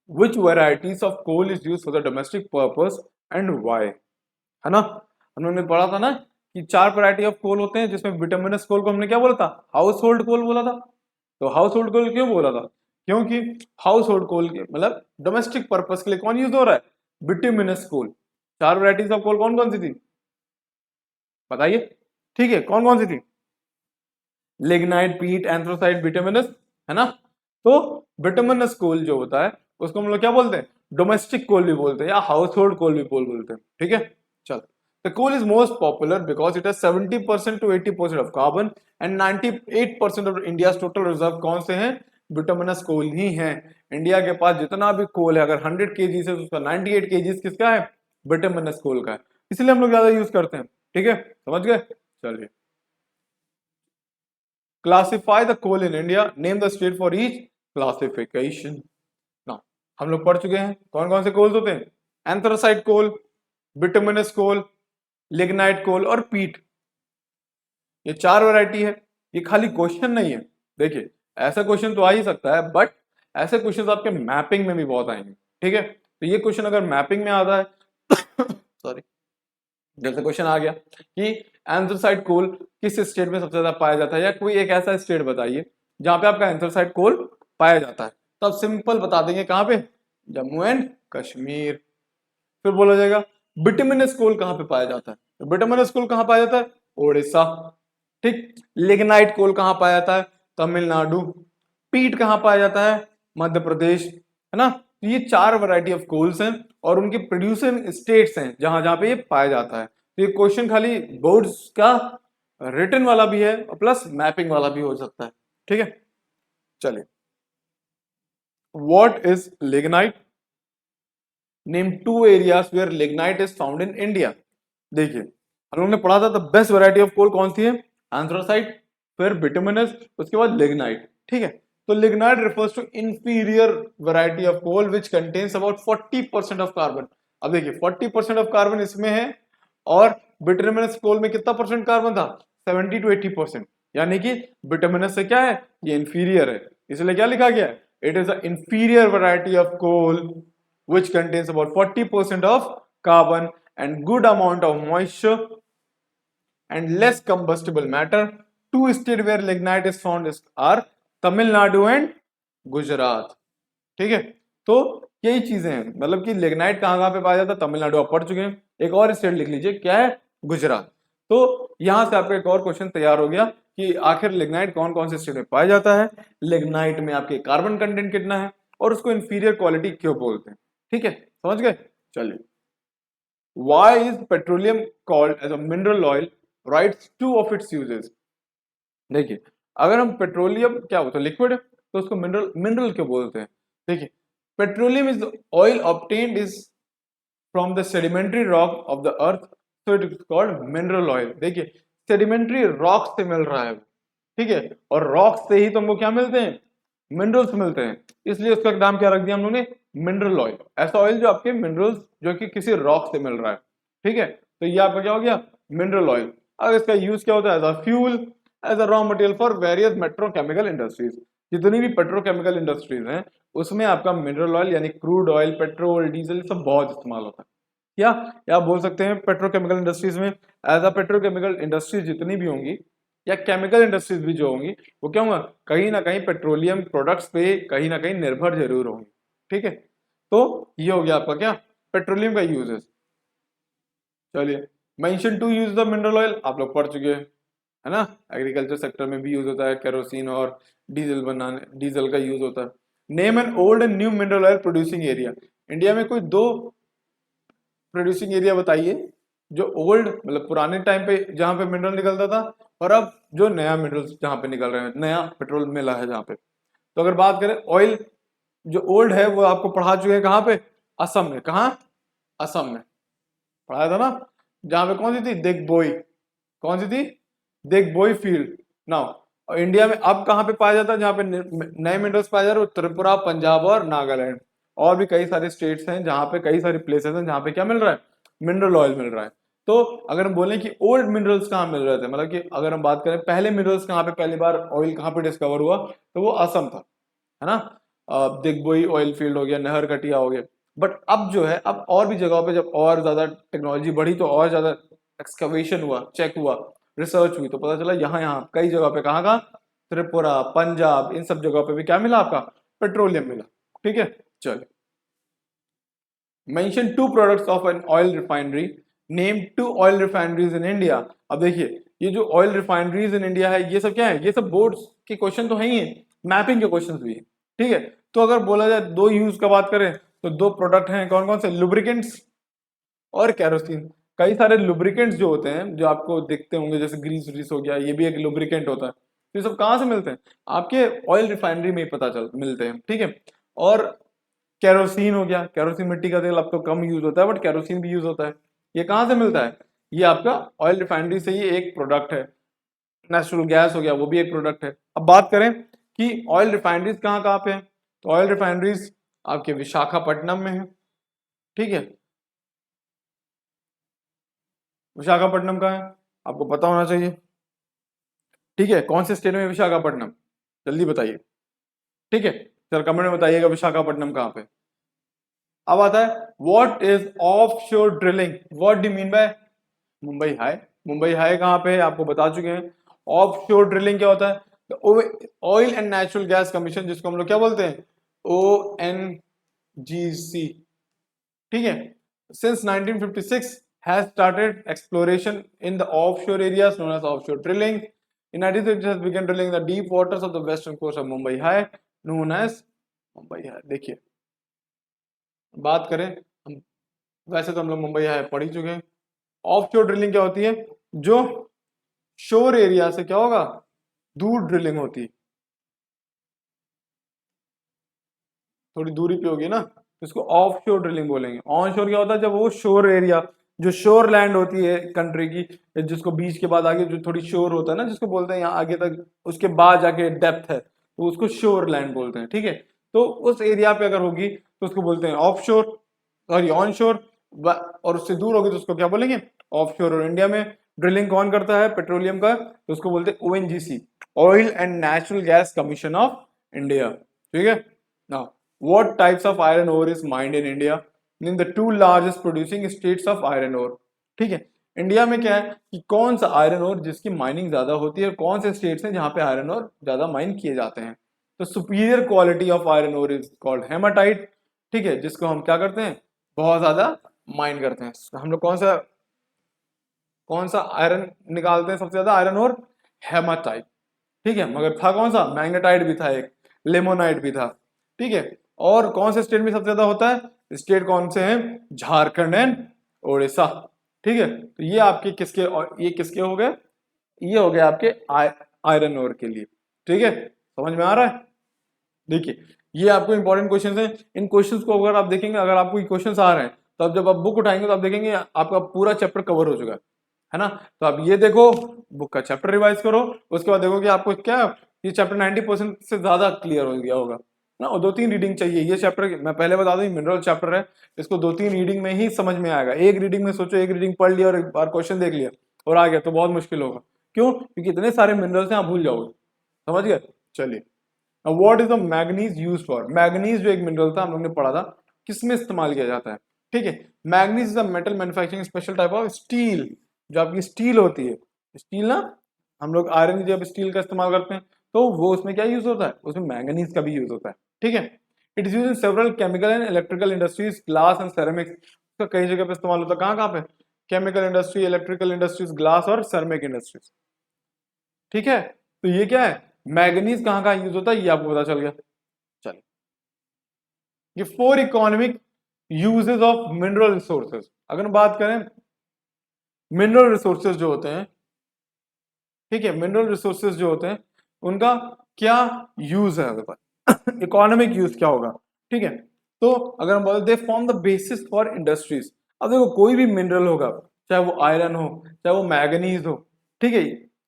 which varieties of coal is use for the domestic purpose and why, है ना। हम लोगों ने पढ़ा था ना कि 4 वैरायटी ऑफ कोल होते हैं, जिसमें विटामिनस कोल को हमने क्या बोला था, हाउस होल्ड कोल बोला था। तो हाउस होल्ड कोल क्यों बोला था, क्योंकि हाउस होल्ड कोल के मतलब डोमेस्टिक पर्पस के लिए कौन यूज हो रहा है, bituminous coal. 4 varieties of coal कौन कौन सी थी, बताइए। ठीक है, कौन कौन सी थी, लिग्नाइट, पीट, एंथ्रासाइट, बिटुमिनस, है ना। तो बिटुमिनस कोल जो होता है उसको हम लोग क्या बोलते हैं, डोमेस्टिक कोल भी बोलते हैं या हाउस होल्ड कोल भी बोलते हैं। ठीक है, चल, the coal is most popular because it has 70% to 80% of carbon and 98% of India total reserve कौन से हैं, बिटुमिनस कोल ही हैं। इंडिया के पास जितना भी कोल है, अगर 100 kg से उसका 98 kg किसका है, बिटुमिनस कोल का है, इसलिए हम लोग ज्यादा यूज करते हैं। ठीक है, समझ गए, चलिए। Classify the coal in India, name the state for each classification. ना, हम लोग पढ़ चुके हैं कौन कौन से कोल्स होते हैं, एंथ्रासाइट कोल, बिटुमिनस कोल, लिग्नाइट कोल और पीट। ये 4 वैरायटी है। ये खाली क्वेश्चन नहीं है, देखिए ऐसा क्वेश्चन तो आ ही सकता है, बट ऐसे क्वेश्चन आपके मैपिंग में भी बहुत आएंगे। ठीक है, तो ये क्वेश्चन अगर मैपिंग में आता है सॉरी, जैसे क्वेश्चन आ गया कि एंथ्रासाइट कोल किस स्टेट में सबसे ज्यादा पाया जाता है, या कोई एक ऐसा स्टेट बताइए जहां पे आपका एंथ्रासाइट कोल पाया जाता है, तो आप सिंपल बता देंगे कहां पे, जम्मू एंड कश्मीर। फिर बोला जाएगा बिटुमिनस कोल कहां पे पाया जाता है, तो बिटुमिनस कोल कहां पाया जाता है, उड़ीसा। ठीक, लिग्नाइट कोल कहां पाया जाता है, तमिलनाडु। पीट कहां पाया जाता है, मध्य प्रदेश, है ना। तो ये 4 वैरायटी ऑफ कोल्स हैं और उनके प्रोड्यूसिंग स्टेट्स हैं जहां जहां पे ये पाया जाता है। तो ये क्वेश्चन खाली बोर्ड्स का रिटन वाला भी है और प्लस मैपिंग वाला भी हो सकता है। ठीक है, चलिए, what is lignite, name 2 areas where lignite is found in India. देखिए हम लोगों ने पढ़ा था the best variety of coal कौन सी है, एंथ्रासाइट, फिर बिटुमिनस, उसके बाद लिग्नाइट। ठीक है, तो lignite refers to inferior variety of coal which contains about 40% of carbon. अब देखिए 40% ऑफ कार्बन इसमें है और बिटुमिनस कोल में कितना परसेंट कार्बन था, 70 to 80%, यानी कि बिटुमिनस से क्या है, ये इंफीरियर है, इसलिए क्या लिखा गया है, it is a inferior variety of coal which contains about 40% of carbon and good amount of moisture and less combustible matter. 2 states where lignite is found are Tamil Nadu and Gujarat. ठीक है, तो यही चीजें हैं, मतलब कि lignite कहां कहां पे पाया जाता है, तमिलनाडु आप पढ़ चुके हैं। एक और स्टेट लिख लीजिए, क्या है, गुजरात। तो यहां से आपका एक और क्वेश्चन तैयार हो गया कि आखिर लिग्नाइट कौन कौन से स्टेट में पाया जाता है, लिग्नाइट में आपके कार्बन कंटेंट कितना है और उसको इंफीरियर क्वालिटी क्यों बोलते हैं। ठीक है, समझ गए, चलिए। Why is petroleum called as a mineral oil? Writes 2 of its uses. देखिए अगर हम पेट्रोलियम क्या होता है, लिक्विड, तो उसको मिनरल मिनरल क्यों बोलते हैं। देखिए petroleum is oil obtained is from the sedimentary rock of the earth, so it is called mineral oil. देखिए सेडिमेंट्री रॉक से मिल रहा है, ठीक है, और रॉक से ही तुमको क्या मिलते हैं, मिनरल्स मिलते हैं, इसलिए उसका नाम क्या रख दिया हम लोगों ने, मिनरल ऑयल। ऐसा ऑयल जो आपके मिनरल्स जो कि किसी रॉक से मिल रहा है। ठीक है, तो ये आपका क्या हो गया, मिनरल ऑयल। अब इसका यूज क्या होता है, as a fuel, as a raw material for various petrochemical industries. जितनी भी पेट्रोकेमिकल इंडस्ट्रीज हैं उसमें आपका मिनरल ऑयल यानी क्रूड ऑयल, पेट्रोल, डीजल, ये सब बहुत इस्तेमाल होता है। या आप बोल सकते हैं पेट्रोकेमिकल इंडस्ट्रीज में, एज अ पेट्रोकेमिकल इंडस्ट्रीज जितनी भी होंगी या केमिकल इंडस्ट्रीज भी जो होंगी, वो क्या होगा, कहीं ना कहीं पेट्रोलियम प्रोडक्ट्स पे कहीं ना कहीं निर्भर जरूर होंगी। ठीक है, तो ये हो गया आपका क्या, पेट्रोलियम का यूजेस। चलिए, mention two use the mineral oil आप लोग पढ़ चुके हैं, है ना। एग्रीकल्चर सेक्टर में भी यूज होता है, केरोसिन और डीजल बनाने, डीजल का यूज होता है। Name an old and new mineral oil producing area. India में कोई दो प्रोड्यूसिंग एरिया बताइए जो ओल्ड मतलब पुराने टाइम पे जहां पे मिनरल निकलता था, और अब जो नया मिनरल जहां पे निकल रहे हैं, नया पेट्रोल मिला है जहां पे। तो अगर बात करें ऑयल, जो ओल्ड है वो आपको पढ़ा चुके हैं कहाँ पे, असम में। कहाँ, असम में पढ़ाया था ना, जहां पे कौन सी थी, दिग्बोई, कौन सी थी, दिग्बोई फील्ड। नाउ और इंडिया में अब कहाँ पे पाया जाता है, जहाँ पे नए मिनरल्स पाए जा रहे हैं, त्रिपुरा, पंजाब और नागालैंड। और भी कई सारे स्टेट्स हैं जहाँ पे, कई सारे प्लेसेस हैं जहाँ पे क्या मिल रहा है, मिनरल ऑयल मिल रहा है। तो अगर हम बोलें कि ओल्ड मिनरल्स कहाँ मिल रहे थे, मतलब कि अगर हम बात करें पहले मिनरल्स कहाँ पे, पहली बार ऑयल कहाँ पे डिस्कवर हुआ, तो वो असम था, है ना। दिग्बोई ऑयल फील्ड हो गया, नहर कटिया हो गया। बट अब जो है, अब और भी जगहों पे जब और ज्यादा टेक्नोलॉजी बढ़ी तो और ज्यादा एक्सकवेशन हुआ, चेक हुआ, रिसर्च हुई, तो पता चला यहाँ यहाँ कई जगह पे, कहाँ कहाँ, त्रिपुरा, पंजाब, इन सब जगहों पे भी क्या मिला आपका, पेट्रोलियम मिला। ठीक है, चलिए, mention two products of an oil refinery, name two oil refineries in India. अब देखिए, ये जो ऑयल रिफाइनरीज इन इंडिया है, ये सब क्या है, ये सब बोर्ड्स के क्वेश्चन तो है ही है, मैपिंग के क्वेश्चन भी है। ठीक है, तो अगर बोला जाए दो यूज का बात करें, तो दो प्रोडक्ट हैं कौन कौन से, लुब्रिकेंट्स और कैरोसिन। कई सारे लुब्रिकेंट्स जो होते हैं, जो आपको दिखते होंगे, जैसे ग्रीस व्रीस हो गया, ये भी एक लुब्रिकेंट होता है। तो ये सब कहाँ से मिलते हैं, आपके ऑयल रिफाइनरी में ही पता चल मिलते हैं। ठीक है, और कैरोसिन हो गया, कैरोसिन मिट्टी का तेल अब तो कम यूज होता है, बट कैरोसिन भी यूज होता है। ये कहाँ से मिलता है, ये आपका ऑयल रिफाइनरी से ही एक प्रोडक्ट है। नेचुरल गैस हो गया, वो भी एक प्रोडक्ट है। अब बात करें कि ऑयल रिफाइनरीज कहाँ कहाँ पे हैं, तो ऑयल रिफाइनरीज आपके विशाखापट्टनम में है। ठीक है, विशाखापट्टनम का है, आपको पता होना चाहिए। ठीक है, कौन से स्टेट में विशाखापट्टनम, जल्दी बताइए। ठीक है, सर कमेंट में बताइएगा विशाखापट्टनम कहाँ पे। अब आता है व्हाट इज ऑफ शोर drilling, what do mean by Mumbai high. Mumbai high कहाँ पे है, आपको बता चुके हैं। ऑफ शोर ड्रिलिंग क्या होता है, oil and natural gas commission, जिसको हम लोग क्या बोलते हैं, ONGC। ठीक है, since 1956 has started exploration in the offshore areas known as offshore drilling. In 1956 has begun drilling the deep waters of the western coast of Mumbai High known as Mumbai High। देखिए, बात करें हम, वैसे तो हम लोग मुंबई हाई पढ़ ही चुके हैं। ऑफशोर ड्रिलिंग क्या होती है, जो शोर एरिया से क्या होगा, दूर ड्रिलिंग होती है, थोड़ी दूरी पे होगी ना, तो इसको ऑफ शोर ड्रिलिंग बोलेंगे। ऑन शोर क्या होता है, जब वो शोर एरिया, जो शोर लैंड होती है कंट्री की, जिसको बीच के बाद आगे जो थोड़ी शोर होता है ना, जिसको बोलते हैं यहाँ आगे तक, उसके बाद जाके डेप्थ है, तो उसको शोर लैंड बोलते हैं। ठीक है, तो उस एरिया पे अगर होगी तो उसको बोलते हैं ऑफ शोर, सॉरी ऑन शोर। और उससे दूर होगी तो उसको क्या बोलेंगे, ऑफ शोर। और इंडिया में ड्रिलिंग कौन करता है पेट्रोलियम का, तो उसको बोलते हैं ONGC, oil and natural gas commission of India. ठीक है ना। What types of iron ore is mined in India? In the two largest producing states of iron ore। ठीक है, इंडिया में क्या है कि कौन सा आयरन ओर जिसकी माइनिंग ज्यादा होती है, और कौन से स्टेट्स हैं जहां पे आयरन ओर ज्यादा माइन किए जाते हैं। तो superior quality of iron ore is called haematite. ठीक है, जिसको हम क्या करते हैं, बहुत ज्यादा माइन करते हैं। हम लोग कौन सा आयरन निकालते हैं सबसे ज्यादा, आयरन ओर, हेमाटाइट। ठीक है, मगर था कौन सा, मैग्नेटाइट भी था एक, लेमोनाइट भी था। ठीक है, और कौन से स्टेट में सबसे ज्यादा होता है, स्टेट कौन से हैं, झारखंड एंड उड़ीसा। ठीक है, तो ये आपके किसके, और ये किसके हो गए, ये हो गए आपके आयरन ओर के लिए। ठीक है, समझ में आ रहा है। देखिए, ये आपको इंपॉर्टेंट क्वेश्चंस हैं। इन क्वेश्चंस को अगर आप देखेंगे, अगर आपको क्वेश्चंस आ रहे हैं, तो अब जब आप बुक उठाएंगे तो आप देखेंगे आपका पूरा चैप्टर कवर हो चुका है ना। तो आप ये देखो, बुक का चैप्टर रिवाइज करो, उसके बाद देखो कि आपको क्या, ये चैप्टर 90% से ज्यादा क्लियर हो गया होगा ना। और 2-3 रीडिंग चाहिए। ये चैप्टर मैं पहले बता दूं, मिनरल चैप्टर है, इसको 2-3 रीडिंग में ही समझ में आएगा। एक रीडिंग में सोचो, एक रीडिंग पढ़ लिया और एक बार क्वेश्चन देख लिया और आ गया, तो बहुत मुश्किल होगा। क्यों? क्योंकि इतने सारे मिनरल्स हैं, आप भूल जाओगे। समझ गए? चलिए, अब what is the manganese use for? Manganese जो एक मिनरल था हम लोग ने पढ़ा था, किसमें इस्तेमाल किया जाता है? ठीक है, manganese is a metal manufacturing special type of steel. जो आपकी स्टील होती है, स्टील ना, हम लोग आयरन की जब स्टील का इस्तेमाल करते हैं तो वो उसमें क्या यूज होता है? उसमें मैंगनीज का भी यूज होता है। ठीक है, it is use in several chemical and electrical industries, glass and ceramics. इसका कई जगह पे इस्तेमाल होता है। कहाँ कहाँ पे? Chemical industry, electrical industries, glass और सेरेमिक इंडस्ट्रीज। ठीक है, तो ये क्या है? मैंगनीज कहाँ कहाँ यूज होता है ये आपको पता चल गया। चलिए, ये 4 economic uses of mineral resources. अगर हम बात करें मिनरल रिसोर्सेज जो होते हैं, ठीक है, मिनरल रिसोर्सेज जो होते हैं उनका क्या यूज है, इकोनॉमिक यूज क्या होगा? ठीक है, तो अगर हम बोलते, they form the basis for industries. अब देखो, कोई भी मिनरल होगा, चाहे वो आयरन हो, चाहे वो मैग्नीज हो, ठीक है,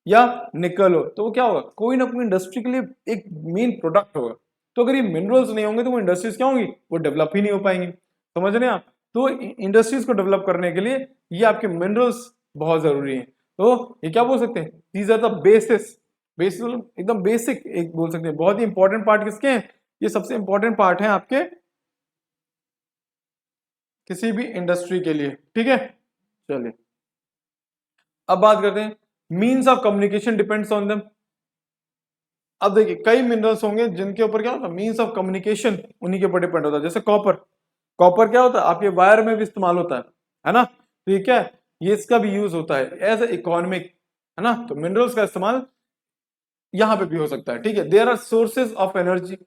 या निकल हो, तो वो क्या होगा? कोई ना कोई इंडस्ट्री के लिए एक मेन प्रोडक्ट होगा। तो अगर ये मिनरल्स नहीं होंगे तो वो इंडस्ट्रीज क्या होंगी? वो डेवलप ही नहीं हो पाएंगी। समझ रहे हैं आप? तो इंडस्ट्रीज को डेवलप करने के लिए ये आपके मिनरल्स बहुत जरूरी है। तो ये क्या बोल सकते हैं? These are the basis. Basis एकदम बेसिक एक बोल सकते हैं। बहुत ही इंपॉर्टेंट पार्ट किसके हैं? ये सबसे इंपॉर्टेंट पार्ट है आपके किसी भी इंडस्ट्री के लिए। ठीक है, चलिए अब बात करते हैं means of communication depends on them. अब देखिए, कई मिनरल्स होंगे जिनके ऊपर क्या होता है? मीन्स ऑफ कम्युनिकेशन उन्हीं के ऊपर डिपेंड होता है। जैसे कॉपर, कॉपर क्या होता है? आपके वायर में भी इस्तेमाल होता है ना? तो ये क्या है? ये इसका भी यूज होता है एज ए इकोनॉमिक, है ना? तो मिनरल्स का इस्तेमाल यहां पे भी हो सकता है। ठीक है, there are sources of energy.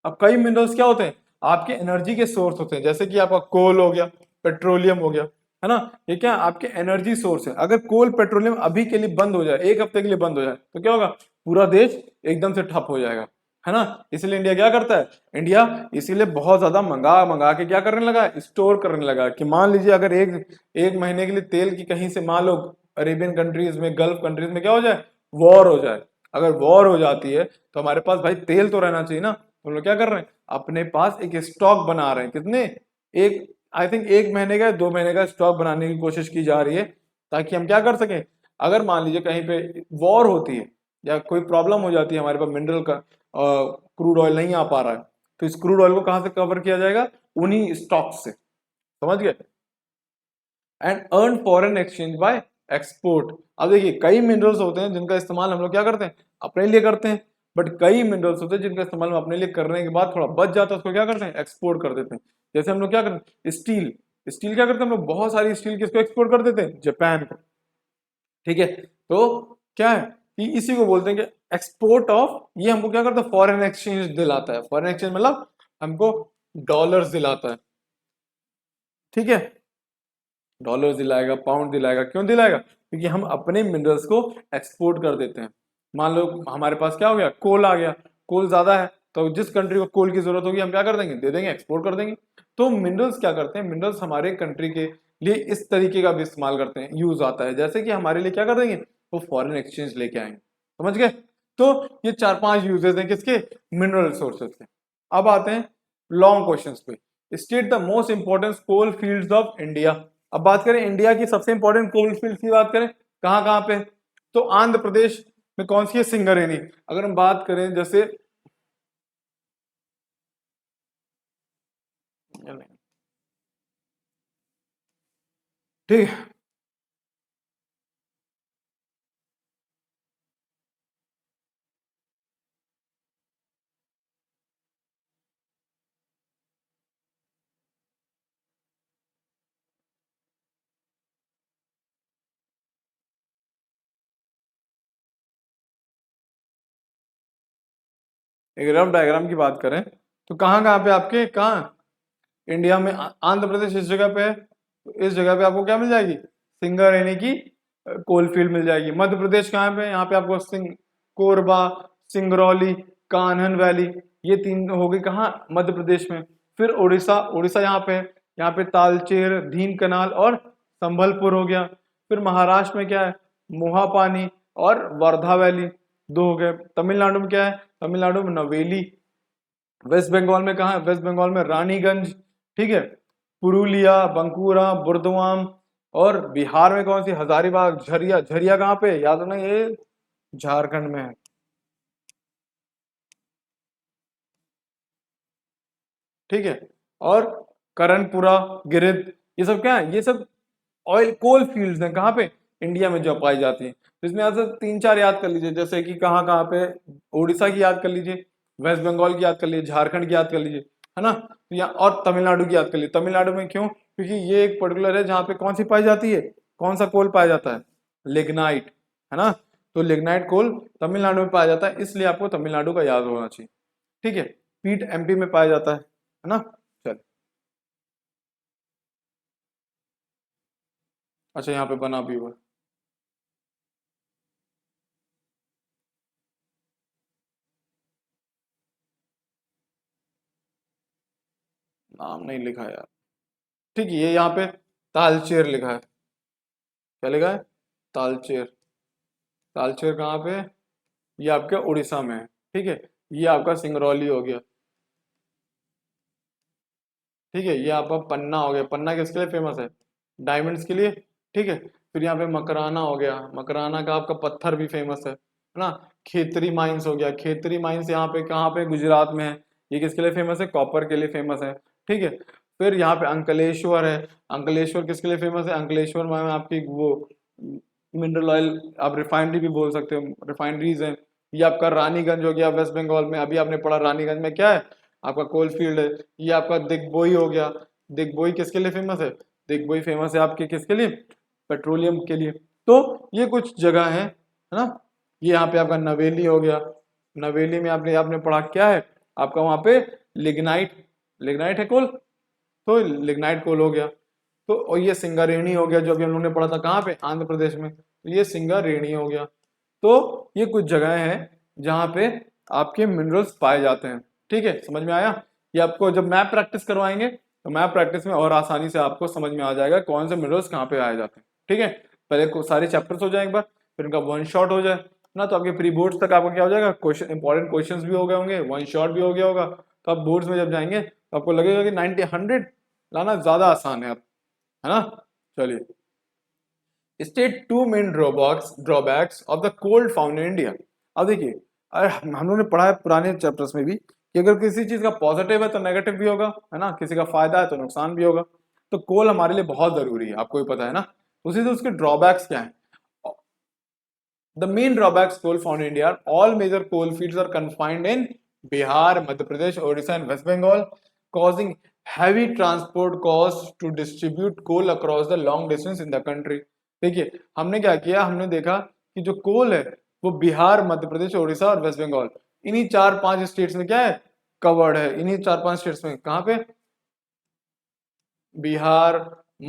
अब कई मिनरल्स क्या होते हैं? आपके एनर्जी के सोर्स होते हैं। जैसे कि आपका कोल हो गया, पेट्रोलियम हो गया, है ना? ये क्या आपके एनर्जी सोर्स है। अगर कोल पेट्रोलियम अभी के लिए बंद हो जाए, एक हफ्ते के लिए बंद हो जाए, तो क्या होगा? पूरा देश एकदम से ठप हो जाएगा, है ना? इसलिए इंडिया क्या करता है? इंडिया इसीलिए बहुत ज्यादा मंगा मंगा के क्या करने लगा? स्टोर करने लगा। कि मान लीजिए अगर एक एक महीने के लिए तेल की कहीं से मान लो अरेबियन कंट्रीज में, गल्फ कंट्रीज में क्या हो जाए? वॉर हो जाए। अगर वॉर हो जाती है तो हमारे पास भाई तेल तो रहना चाहिए ना। तो हम लोग क्या कर रहे हैं? अपने पास एक स्टॉक बना रहे हैं। कितने? एक, आई थिंक 1 महीने का 2 महीने का स्टॉक बनाने की कोशिश की जा रही है, ताकि हम क्या कर सकें? अगर मान लीजिए कहीं पे वॉर होती है या कोई प्रॉब्लम हो जाती है, हमारे पास मिनरल का क्रूड ऑयल नहीं आ पा रहा है, तो इस क्रूड ऑयल को कहां से कवर किया जाएगा? उन्हीं स्टॉक से। समझ गए? And earn foreign exchange bye export. अब देखिए, कई मिनरल्स होते हैं जिनका इस्तेमाल हम लोग क्या करते हैं? अपने लिए करते हैं। बट कई मिनरल्स होते हैं जिनका इस्तेमाल हम अपने लिए करने के बाद थोड़ा बच जाता है, उसको क्या करते हैं? एक्सपोर्ट कर देते हैं। जैसे हम लोग क्या करते हैं? स्टील, स्टील क्या करते हैं हम लोग? बहुत सारी स्टील किसको एक्सपोर्ट कर देते हैं? जापान को। ठीक है, तो क्या है कि इसी को बोलते हैं कि एक्सपोर्ट ऑफ। ये हमको क्या करता है? फॉरेन एक्सचेंज दिलाता है। फॉरेन एक्सचेंज मतलब हमको डॉलर्स दिलाता है। ठीक है, डॉलर्स दिलाएगा, पाउंड दिलाएगा। क्यों दिलाएगा? क्योंकि हम अपने मिनरल्स को एक्सपोर्ट कर देते हैं। मान लो हमारे पास क्या हो गया? कोल आ गया, कोल ज्यादा है, तो जिस कंट्री को कोल की जरूरत होगी हम क्या कर देंगे? दे देंगे, एक्सपोर्ट कर देंगे। तो मिनरल्स क्या करते हैं? मिनरल्स हमारे कंट्री के लिए इस तरीके का भी इस्तेमाल करते हैं, यूज आता है। जैसे कि हमारे लिए क्या कर देंगे? वो फॉरेन एक्सचेंज लेके आएंगे। समझ गए? तो ये 4-5 यूजेस हैं किसके? मिनरल रिसोर्सेज के। अब आते हैं लॉन्ग क्वेश्चंस पे। State the most important coal fields of India. अब बात करें इंडिया की सबसे इंपॉर्टेंट कोल फील्ड की, बात करें कहाँ कहाँ पे, तो आंध्र प्रदेश में कौन सी है? सिंगरेनी। अगर हम बात करें जैसे, ठीक है, एक रफ डायग्राम की बात करें तो कहाँ कहाँ पे आपके, कहाँ इंडिया में आंध्र प्रदेश इस जगह पे है, तो इस जगह पे आपको क्या मिल जाएगी? सिंगरेनी की कोल फील्ड मिल जाएगी। मध्य प्रदेश कहाँ पे? यहाँ पे आपको कोरबा, सिंगरौली, कान्हन वैली, ये 3 हो गई कहाँ? मध्य प्रदेश में। फिर उड़ीसा, उड़ीसा यहाँ पे है, यहाँ पे तालचेर, भीम कनाल और संबलपुर हो गया। फिर महाराष्ट्र में क्या है? मोहापानी और वर्धा वैली, 2 हो गए। तमिलनाडु में क्या है? तमिलनाडु में नवेली। वेस्ट बंगाल में कहाँ है? वेस्ट बंगाल में रानीगंज। ठीक है, पुरुलिया, बंकुरा, बुर्दवाम। और बिहार में कौन सी? हजारीबाग, झरिया। झरिया कहाँ पे? याद हो ना, ये झारखंड में है। ठीक है। और करणपुरा, गिरिध, ये सब क्या है, ये सब ऑयल कोल फील्ड्स हैं, कहाँ पे, इंडिया में जो पाई जाती है। तो इसमें यहाँ से तीन चार याद कर लीजिए, जैसे कि कहाँ कहाँ पे, उड़ीसा की याद कर लीजिए, वेस्ट बंगाल की याद कर लीजिए, झारखंड की याद कर लीजिए, है ना। तो यहाँ और तमिलनाडु की याद कर लीजिए। तमिलनाडु में क्यों, क्योंकि ये एक पर्टिकुलर है जहाँ पे कौन सी पाई जाती है, कौन सा कोल पाया जाता है, लिग्नाइट, है ना। तो लिग्नाइट कोल तमिलनाडु में पाया जाता है, इसलिए आपको तमिलनाडु का याद होना चाहिए। ठीक है। पीट एमपी में पाया जाता है ना। चल, अच्छा यहाँ पे बना भी हुआ है। नाम नहीं लिखा यार। ठीक है, ये यहाँ पे तालचेर लिखा है। क्या लिखा है, तालचेर। तालचेर कहाँ पे है? ये आपके उड़ीसा में है। ठीक है। ये आपका सिंगरौली हो गया। ठीक है। ये आपका पन्ना हो गया। पन्ना किसके लिए फेमस है, डायमंड्स के लिए। ठीक है। फिर यहाँ पे मकराना हो गया। मकराना का आपका पत्थर भी फेमस है ना। खेतरी माइंस हो गया। खेतरी माइंस यहाँ पे कहाँ पे, गुजरात में है। ये किसके लिए फेमस है, कॉपर के लिए फेमस है। ठीक है। फिर यहाँ पे अंकलेश्वर है। अंकलेश्वर किसके लिए फेमस है, अंकलेश्वर में आपकी वो मिनरल ऑयल, आप रिफाइनरी भी बोल सकते हो, रिफाइनरीज हैं। ये आपका रानीगंज हो गया वेस्ट बंगाल में, अभी आपने पढ़ा रानीगंज में क्या है, आपका कोल फील्ड है। ये आपका दिग्बोई हो गया। दिग्बोई किसके लिए फेमस है, दिग्बोई फेमस है आपके किसके लिए, पेट्रोलियम के लिए। तो ये कुछ जगह है ना। ये यहाँ पे आपका नवेली हो गया। नवेली में आपने आपने पढ़ा क्या है, आपका वहां पे लिग्नाइट, लिग्नाइट है कोल, तो लिग्नाइट कोल हो गया। तो और ये सिंगारेणी हो गया, जो अभी हम लोगों ने पढ़ा था कहाँ पे, आंध्र प्रदेश में, तो ये सिंगारेणी हो गया। तो ये कुछ जगह हैं जहाँ पे आपके मिनरल्स पाए जाते हैं। ठीक है, समझ में आया। ये आपको जब मैप प्रैक्टिस करवाएंगे तो मैप प्रैक्टिस में और आसानी से आपको समझ में आ जाएगा कौन से मिनरल्स कहाँ पे पाए जाते हैं। ठीक है, पहले सारे चैप्टर्स हो जाए एक बार, फिर इनका वन शॉट हो जाए ना, तो आपके प्री बोर्ड्स तक आपको क्या हो जाएगा, क्वेश्चन इंपॉर्टेंट क्वेश्चंस भी हो गए होंगे, वन शॉट भी हो गया होगा। तो आप बोर्ड्स में जब जाएंगे तो आपको लगेगा कि 90 100 लाना ज्यादा आसान है अब, है ना। चलिए, state two main drawbacks of the coal found in India. अब देखिए, अरे हम लोगों ने पढ़ा है पुराने चैप्टर्स में भी कि अगर किसी चीज का पॉजिटिव है तो नेगेटिव भी होगा, है ना, किसी का फायदा है तो नुकसान भी होगा। तो कोल हमारे लिए बहुत जरूरी है, आपको भी पता है ना। उसी से उसके ड्रॉबैक्स क्या है। The main drawbacks coal found in India are all major coal fields are confined in Bihar, Madhya Pradesh, Odisha, and West Bengal, causing heavy transport costs to distribute coal across the long distance in the country. देखिए, हमने क्या किया, हमने देखा कि जो कोल है वो बिहार, मध्य प्रदेश, उड़ीसा और वेस्ट बंगाल, इन्हीं चार पांच स्टेट्स में क्या है, कवर्ड है। इन्हीं चार पांच स्टेट्स में, कहाँ पे, बिहार,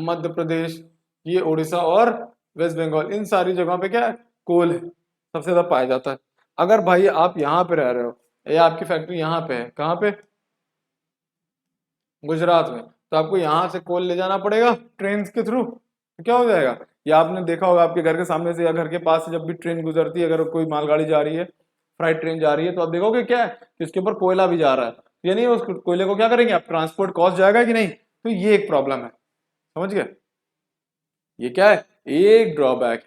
मध्य प्रदेश, ये उड़ीसा और वेस्ट बंगाल, इन सारी जगहों पे क्या है, कोल है, सबसे ज्यादा पाया जाता है। अगर भाई आप यहाँ पे रह रहे हो या आपकी फैक्ट्री यहाँ पे है, कहाँ पे, गुजरात में, तो आपको यहाँ से कोल ले जाना पड़ेगा ट्रेन के थ्रू, तो क्या हो जाएगा, या आपने देखा होगा आपके घर के सामने से या घर के पास से जब भी ट्रेन गुजरती है, अगर कोई मालगाड़ी जा रही है, फ्राइट ट्रेन जा रही है, तो आप देखोगे क्या है कि उसके ऊपर कोयला भी जा रहा है। यानी उस कोयले को क्या करेंगे आप, ट्रांसपोर्ट कॉस्ट जाएगा कि नहीं, तो ये एक प्रॉब्लम है, समझ गए। ये क्या है, एक ड्रॉबैक।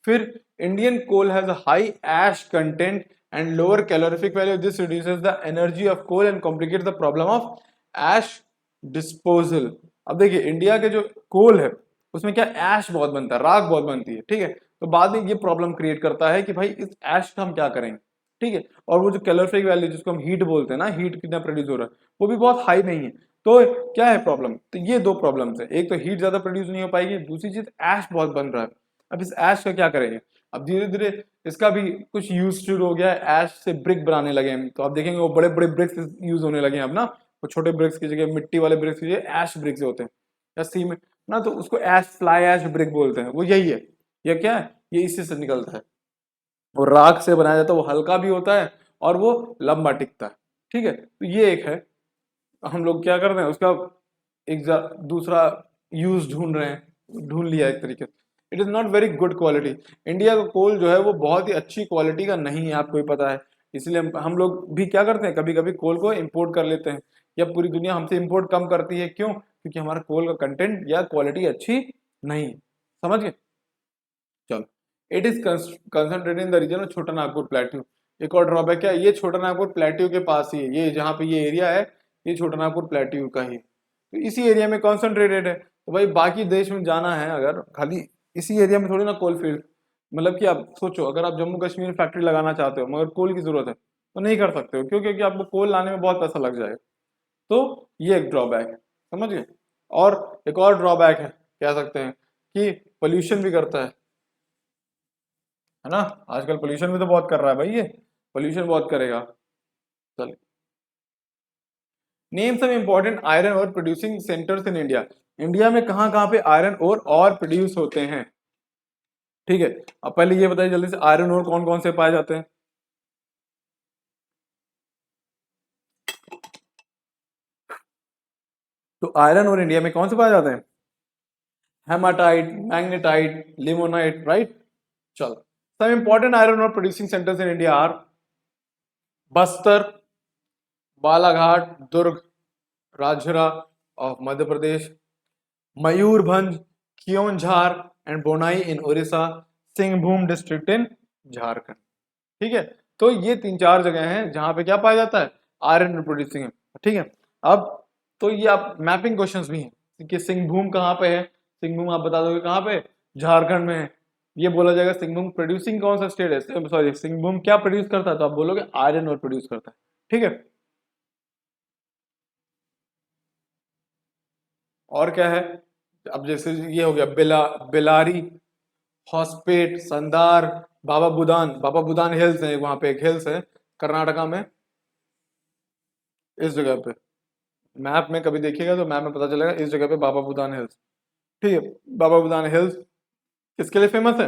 फिर Indian coal has a high ash content and lower calorific value, this reduces the energy of coal and complicate the problem of ash disposal. अब देखिए, इंडिया के जो कोल है उसमें क्या, ऐश बहुत बनता है, राख बहुत बनती है। ठीक है, तो बाद में ये प्रॉब्लम क्रिएट करता है कि भाई इस ऐश का हम क्या करेंगे। ठीक है, और वो जो कैलोरीफिक वैल्यू जिसको हम हीट बोलते हैं ना, हीट कितना प्रोड्यूस हो रहा है, वो भी बहुत हाई नहीं है। तो क्या है प्रॉब्लम, तो ये दो प्रॉब्लम्स है, एक तो हीट ज्यादा प्रोड्यूस नहीं हो पाएगी, दूसरी चीज ऐश बहुत बन रहा है। अब इस ऐश का क्या करेंगे, अब धीरे धीरे इसका भी कुछ यूज शुरू हो गया है, ऐश से ब्रिक बनाने लगे हैं, तो आप देखेंगे वो बड़े बड़े ब्रिक्स यूज होने लगे हैं अब ना। वो छोटे ब्रिक्स की जगह मिट्टी वाले ब्रिक्स की जगह ऐश ब्रिक्स होते हैं, या सीमेंट ना, तो उसको ऐश, फ्लाई ऐश ब्रिक बोलते हैं, वो यही है। ये क्या है, ये इसी से निकलता है, वो राख से बनाया जाता है, वो हल्का भी होता है और वो लंबा टिकता है। ठीक है, तो ये एक है। हम लोग क्या कर रहे हैं उसका एक दूसरा यूज ढूंढ रहे हैं, ढूंढ लिया एक तरीके से। It is not very good quality. India का कोल जो है वो बहुत ही अच्छी क्वालिटी का नहीं है, आपको ही पता है। इसलिए हम लोग भी क्या करते हैं, कभी कभी कोल को इंपोर्ट कर लेते हैं, या पूरी दुनिया हमसे इंपोर्ट कम करती है, क्यों, क्योंकि हमारा कोल का कंटेंट या क्वालिटी अच्छी नहीं। समझ गए। चलो, it is concentrated in the region of Chota Nagpur plateau. एक और ड्रॉबैक क्या है, ये छोटा नागपुर प्लेट्यू के पास ही है, ये जहाँ पे ये एरिया है ये छोटा नागपुर प्लेट्यू का ही, तो इसी एरिया में कॉन्सेंट्रेटेड है। तो भाई बाकी देश में जाना है अगर, खाली इसी एरिया में थोड़ी ना कोल फील्ड, मतलब कि आप सोचो अगर आप जम्मू कश्मीर में फैक्ट्री लगाना चाहते हो मगर कोल की जरूरत है तो नहीं कर सकते हो, क्यों? क्योंकि आपको कोल लाने में बहुत पैसा लग जाएगा। तो ये एक ड्रॉबैक है, समझ गए। और एक और ड्रॉबैक है, कह सकते हैं कि पोल्यूशन भी करता है ना। आजकल पोल्यूशन भी तो बहुत कर रहा है भाई, ये पोल्यूशन बहुत करेगा। चलिए, name some important iron ore producing centres in India. India में कहाँ कहाँ पे आयरन और प्रोड्यूस होते हैं, ठीक है। अब पहले ये बताइए जल्दी से, आयरन और कौन कौन से पाए जाते हैं। तो आयरन और इंडिया में कौन से पाए जाते हैं? Hematite, magnetite, limonite, right. चलो, some important iron ore producing centres in India are Bastar, Balaghat, Durg, Rajpura of Madhya Pradesh, Mayurbhanj, Keonjhar and Bonai in Orissa, Singhbhum district in Jharkhand, ठीक है। तो ये तीन चार जगह हैं जहां पे क्या पाया जाता है, आयरन प्रोड्यूसिंग है, ठीक है। अब तो ये आप मैपिंग क्वेश्चंस भी हैं कि सिंहभूम कहाँ पे है, सिंहभूम आप बता दोगे कहाँ पे, झारखंड में है। ये बोला जाएगा सिंहभूम प्रोड्यूसिंग कौन सा स्टेट है, सॉरी सिंहभूम क्या प्रोड्यूस करता है, तो आप बोलोगे आयरन और प्रोड्यूस करता है, ठीक है। और क्या है, अब जैसे ये हो गया बेलारी, हॉस्पेट, संदार, बाबा बुदान हिल्स है, वहां पे एक हिल्स है कर्नाटका में, इस जगह पे मैप में कभी देखिएगा तो मैप में पता चलेगा, इस जगह पे बाबा बुदान हिल्स, ठीक है। बाबा बुदान हिल्स किसके लिए फेमस है,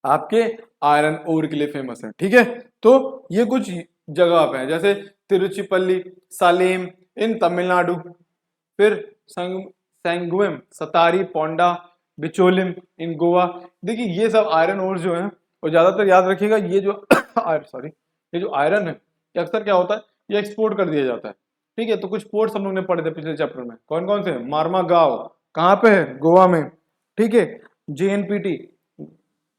आपके आयरन ओर के लिए फेमस है, ठीक है। तो ये कुछ जगह पे है, जैसे तिरुचिपल्ली, सालेम इन तमिलनाडु, फिर सेंगुएम, सतारी, पोंडा, बिचोलिम इन गोवा। देखिए ये सब आयरन ओर जो है, और ज्यादातर याद रखिएगा ये जो सॉरी, ये जो आयरन है ये अक्सर क्या होता है, ये एक्सपोर्ट कर दिया जाता है, ठीक है। तो कुछ पोर्ट्स हम लोग ने पढ़े थे पिछले चैप्टर में, कौन कौन से, मार्मा गांव कहाँ पे है, गोवा में, ठीक है। जेएनपीटी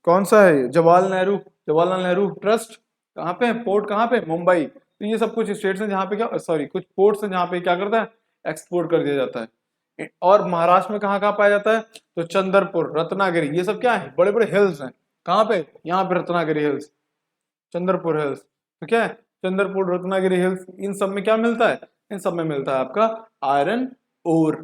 कौन सा है, जवाहरलाल नेहरू ट्रस्ट कहाँ पे है, पोर्ट कहाँ पे, मुंबई। तो ये सब कुछ स्टेट्स हैं जहाँ पे क्या, सॉरी कुछ पोर्ट्स हैं जहाँ पे क्या करता है, एक्सपोर्ट कर दिया जाता है। और महाराष्ट्र में कहाँ कहाँ पाया जाता है, तो चंद्रपुर, रत्नागिरी, ये सब क्या है, बड़े बड़े हिल्स हैं, कहाँ पे, यहाँ पे रत्नागिरी हिल्स, चंद्रपुर हिल्स, तो क्या है, चंद्रपुर, रत्नागिरी हिल्स, इन सब में क्या मिलता है, इन सब में मिलता है आपका आयरन ओर,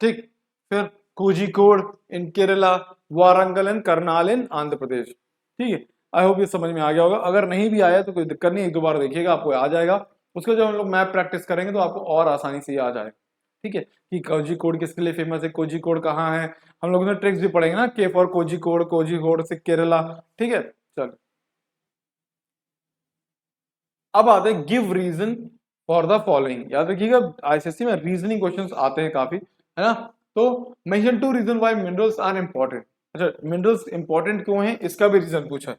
ठीक। फिर कोझिकोड इन केरला, वारंगल इन करनाल इन आंध्र प्रदेश, ठीक है। आई होप ये समझ में आ गया होगा, अगर नहीं भी आया तो कोई दिक्कत नहीं, एक दो बार देखिएगा आपको आ जाएगा। उसको जब हम लोग मैप प्रैक्टिस करेंगे तो आपको और आसानी से आ जाएगा, ठीक है। कि कोझिकोड किसके लिए फेमस है, कोझिकोड कहाँ है, हम लोग ट्रिक्स भी पढ़ेंगे ना, के फॉर कोझिकोड, कोझिकोड से केरला, ठीक है। चल अब आते हैं give reason for the following, याद रखिएगा आईसीएससी में रीजनिंग क्वेश्चंस आते हैं काफी, है ना। तो mention two reason why minerals are important, अच्छा मिनरल्स इंपॉर्टेंट क्यों हैं इसका भी रीजन पूछा है।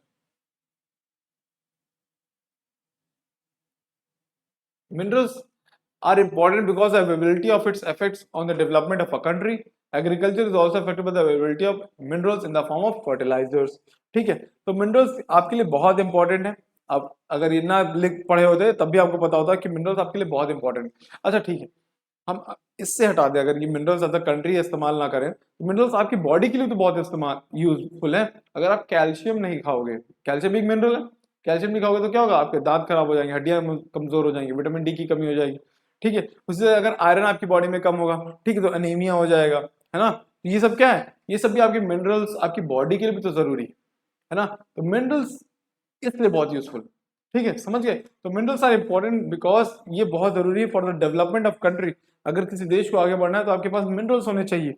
Minerals are important because the availability of its effects on the development of a country. Agriculture is also affected by the availability of minerals in the form of fertilizers, ठीक है। तो minerals आपके लिए बहुत important है, अब अगर ये ना लिख पढ़े होते तब भी आपको पता होता कि मिनरल्स आपके लिए बहुत इंपॉर्टेंट है। अच्छा ठीक है, हम इससे हटा दें, अगर ये मिनरल्स अदर कंट्री इस्तेमाल ना करें तो मिनरल्स आपकी बॉडी के लिए तो बहुत इस्तेमाल यूजफुल है। अगर आप कैल्शियम नहीं खाओगे, कैल्शियम भी एक मिनरल है, कैल्शियम नहीं खाओगे तो क्या होगा, आपके दांत खराब हो जाएंगे, हड्डियां कमजोर हो जाएंगी, विटामिन डी की कमी हो जाएगी, ठीक है। उससे अगर आयरन आपकी बॉडी में कम होगा, ठीक है, तो एनीमिया हो जाएगा, है ना। तो ये सब क्या है, ये सब भी आपके मिनरल्स आपकी बॉडी के लिए भी तो जरूरी है ना। तो मिनरल्स इसलिए बहुत यूजफुल, ठीक है, समझ गए। तो मिनरल्स आर इंपॉर्टेंट बिकॉज ये बहुत जरूरी है for the development of country. अगर किसी देश को आगे बढ़ना है तो आपके पास मिनरल्स होने चाहिए,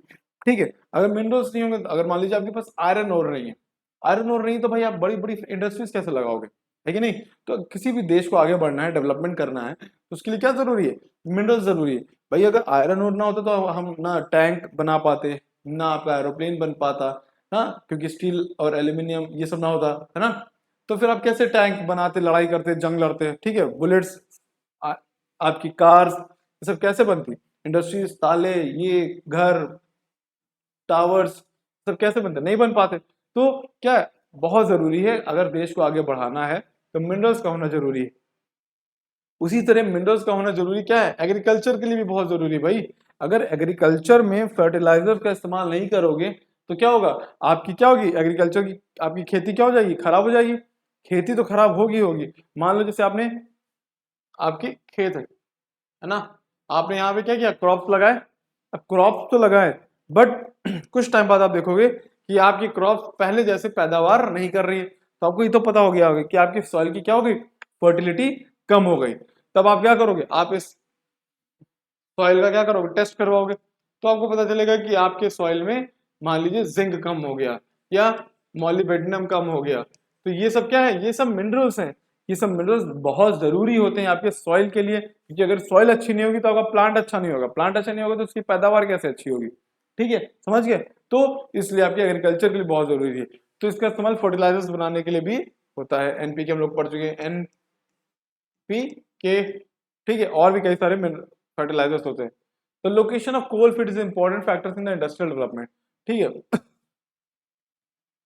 ठीक है। अगर मिनरल्स नहीं होंगे, अगर मान लीजिए आपके पास आयरन और नहीं है, आयरन और नहीं तो भाई आप बड़ी बड़ी इंडस्ट्रीज कैसे लगाओगे, है कि नहीं। तो किसी भी देश को आगे बढ़ना है, डेवलपमेंट करना है, तो उसके लिए क्या जरूरी है, मिनरल्स जरूरी है। भाई अगर आयरन और ना होता तो हम ना टैंक बना पाते, ना आपका एरोप्लेन बन पाता, हाँ, क्योंकि स्टील और एल्यूमिनियम ये सब ना होता, है ना। तो फिर आप कैसे टैंक बनाते, लड़ाई करते, जंग लड़ते, ठीक है, बुलेट्स, आपकी कार्स, ये सब कैसे बनती, इंडस्ट्रीज, ताले, ये घर, टावर्स सब कैसे बनते, नहीं बन पाते। तो क्या है, बहुत जरूरी है, अगर देश को आगे बढ़ाना है तो मिनरल्स का होना जरूरी है। उसी तरह मिनरल्स का होना जरूरी क्या है, एग्रीकल्चर के लिए भी बहुत जरूरी है भाई। अगर एग्रीकल्चर में फर्टिलाइजर का इस्तेमाल नहीं करोगे तो क्या होगा, आपकी क्या होगी, एग्रीकल्चर की आपकी खेती क्या हो जाएगी, खराब हो जाएगी। खेती तो खराब होगी होगी। मान लो जैसे आपने, आपकी खेत है ना, आपने यहाँ पे क्या किया, क्रॉप्स लगाए। अब क्रॉप्स तो लगाए, बट कुछ टाइम बाद आप देखोगे कि आपकी क्रॉप्स पहले जैसे पैदावार नहीं कर रही है। तो आपको ये तो पता हो गया होगा कि आपकी सॉइल की क्या हो गई, फर्टिलिटी कम हो गई। तब आप क्या करोगे, आप इस सॉइल का क्या करोगे, टेस्ट करवाओगे। तो आपको पता चलेगा कि आपके सॉइल में मान लीजिए जिंक कम हो गया या मॉलिब्डेनम कम हो गया। तो ये सब क्या है, ये सब मिनरल्स हैं। ये सब मिनरल्स बहुत जरूरी होते हैं आपके सॉइल के लिए, क्योंकि अगर सॉइल अच्छी नहीं होगी तो आपका प्लांट अच्छा नहीं होगा, प्लांट अच्छा नहीं होगा तो उसकी पैदावार कैसे अच्छी होगी। ठीक है, समझ गए। तो इसलिए आपके एग्रीकल्चर के लिए बहुत जरूरी है। तो इसका इस्तेमाल फर्टिलाइजर्स बनाने के लिए भी होता है। एनपीके हम लोग पढ़ चुके हैं, एनपीके। ठीक है, और भी कई सारे फर्टिलाइजर्स होते हैं। तो location of coal field is important factors in the industrial development. ठीक है,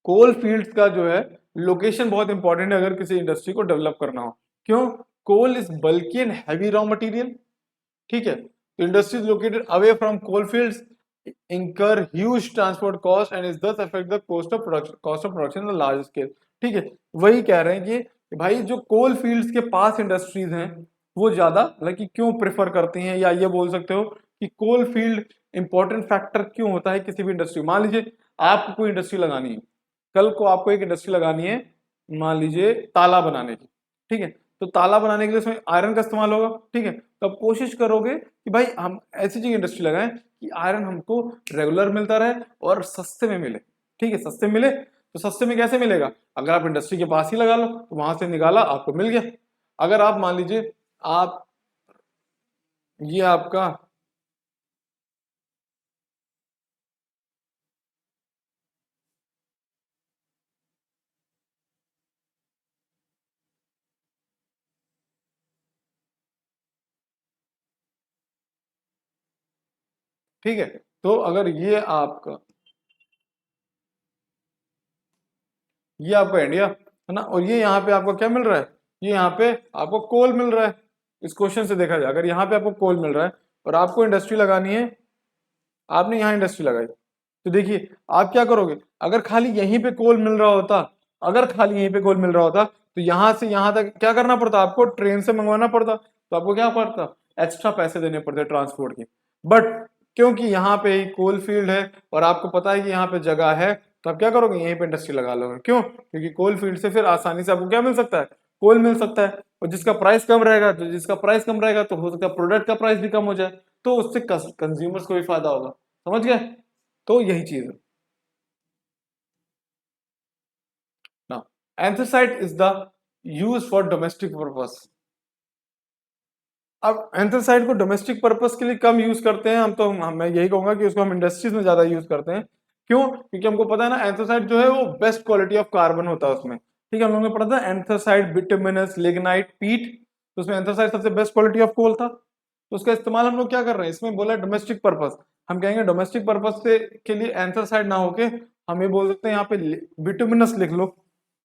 कोल फील्ड्स का जो है लोकेशन बहुत इंपॉर्टेंट है अगर किसी इंडस्ट्री को डेवलप करना हो। क्यों, coal is bulky and heavy raw material. ठीक है, तो industries located away from coal fields incur huge transport cost and is thus affect the cost of production on a large scale। ठीक है, वही कह रहे हैं कि भाई जो कोल फील्ड्स के पास इंडस्ट्रीज हैं वो ज्यादा लाइक क्यों प्रेफर करती हैं, या ये बोल सकते हो कि कोल फील्ड इंपॉर्टेंट फैक्टर क्यों होता है किसी भी इंडस्ट्री। मान लीजिए आपको कोई इंडस्ट्री लगानी है, कल को आपको एक इंडस्ट्री लगानी है, मान लीजिए ताला बनाने की। ठीक है, तो ताला बनाने के लिए उसमें आयरन का इस्तेमाल होगा। ठीक है, तो आप कोशिश करोगे कि भाई हम ऐसी चीज इंडस्ट्री लगाएं कि आयरन हमको रेगुलर मिलता रहे और सस्ते में मिले। ठीक है, सस्ते में मिले, तो सस्ते में कैसे मिलेगा, अगर आप इंडस्ट्री के पास ही लगा लो तो वहां से निकाला आपको मिल गया। अगर आप मान लीजिए आप, ये आपका, ठीक है, तो अगर ये आपका इंडिया है ना, और ये यहाँ पे आपको क्या मिल रहा है, ये यहाँ पे आपको कोल मिल रहा है। इस क्वेश्चन से देखा जाए, अगर यहाँ पे आपको कोल मिल रहा है और आपको इंडस्ट्री लगानी है, आपने यहाँ इंडस्ट्री लगाई, तो देखिए आप क्या करोगे, अगर खाली यहीं पे कोल मिल रहा होता, अगर खाली यहीं पे कोल मिल रहा होता तो यहाँ से यहाँ तक क्या करना पड़ता, आपको ट्रेन से मंगवाना पड़ता, तो आपको क्या पड़ता, एक्स्ट्रा पैसे देने पड़ते ट्रांसपोर्ट के। बट क्योंकि यहाँ पे ही कोल फील्ड है और आपको पता है कि यहाँ पे जगह है, तो आप क्या करोगे, यहीं पे इंडस्ट्री लगा लोगे। क्यों, क्योंकि कोल फील्ड से फिर आसानी से आपको क्या मिल सकता है, कोल मिल सकता है। और जिसका प्राइस कम रहेगा, तो जिसका प्राइस कम रहेगा तो हो सकता है प्रोडक्ट का प्राइस भी कम हो जाए, तो उससे कंज्यूमर्स को भी फायदा होगा। समझ गए, तो यही चीज है ना। Anthracite is the use for domestic purpose. अब एंथ्रासाइट को डोमेस्टिक पर्पस के लिए कम यूज करते हैं हम, तो मैं यही कहूंगा कि उसको हम इंडस्ट्रीज में ज्यादा यूज करते हैं। क्यों, क्योंकि हमको पता है ना एंथ्रासाइट जो है वो बेस्ट क्वालिटी ऑफ कार्बन होता है उसमें। ठीक है, हम लोगों ने पढ़ा था एंथ्रासाइट, बिटुमिनस, लिग्नाइट, पीट, तो उसमें एंथ्रासाइट सबसे बेस्ट क्वालिटी ऑफ कोल था। तो उसका इस्तेमाल हम लोग क्या कर रहे हैं, इसमें बोला डोमेस्टिक पर्पस, हम कहेंगे डोमेस्टिक पर्पस से के लिए एंथ्रासाइट ना होके हम ये बोल सकते हैं यहाँ पे बिटुमिनस लिख लो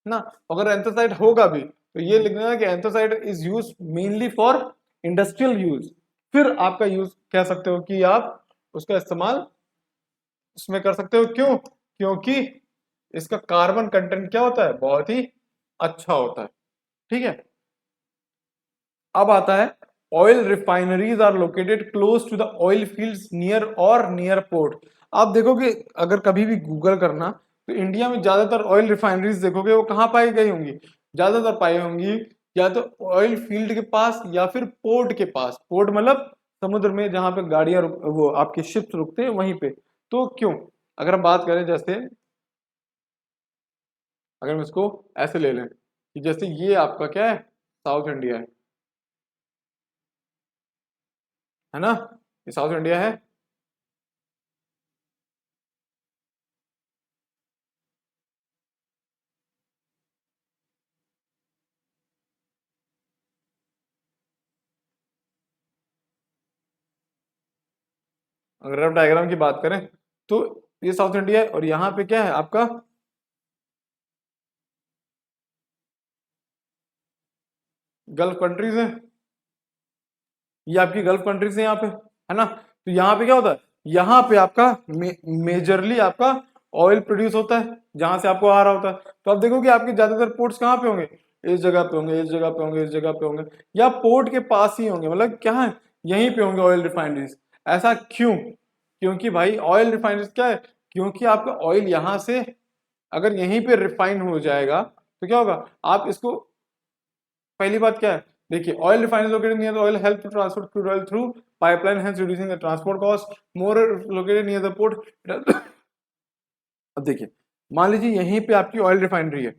ना। अगर एंथ्रासाइट होगा भी तो ये लिख देना कि anthracite is use mainly for industrial use. फिर आपका यूज कह सकते हो कि आप उसका इस्तेमाल उसमें कर सकते हो। क्यों, क्योंकि इसका कार्बन कंटेंट क्या होता है, बहुत ही अच्छा होता है। ठीक है, अब आता है oil refineries are located close to the oil fields near or near port. आप देखोगे अगर कभी भी गूगल करना तो इंडिया में ज्यादातर ऑयल रिफाइनरीज देखोगे वो कहाँ पाई गई होंगी, ज्यादातर पाई होंगी या तो ऑयल फील्ड के पास या फिर पोर्ट के पास। पोर्ट मतलब समुद्र में जहां पे गाड़ियां वो आपके शिप्स रुकते हैं वहीं पे। तो क्यों, अगर हम बात करें जैसे, अगर हम इसको ऐसे ले लें कि जैसे ये आपका क्या है, साउथ इंडिया है ना, ये साउथ इंडिया है। अगर आप डायग्राम की बात करें तो ये साउथ इंडिया है और यहाँ पे क्या है आपका गल्फ कंट्रीज है, ये आपकी गल्फ कंट्रीज है यहाँ पे, है ना। तो यहाँ पे क्या होता है, यहाँ पे आपका मेजरली आपका ऑयल प्रोड्यूस होता है, जहां से आपको आ रहा होता है। तो आप देखोगे आपके ज्यादातर पोर्ट्स कहाँ पे होंगे, इस जगह पे होंगे, इस जगह पे होंगे, इस जगह पे होंगे, या पोर्ट के पास ही होंगे, मतलब क्या है, यहीं पे होंगे ऑयल रिफाइनरीज। ऐसा क्यों, क्योंकि भाई ऑयल रिफाइनरीज क्या है, क्योंकि आपका ऑयल यहाँ से अगर यहीं पे रिफाइन हो जाएगा तो क्या होगा, आप इसको, पहली बात क्या है, देखिए oil refinery located near the oil help to transport crude oil through pipeline, hence reducing the transport cost, more located near the port. अब देखिए, मान लीजिए यहीं पे आपकी ऑयल रिफाइनरी है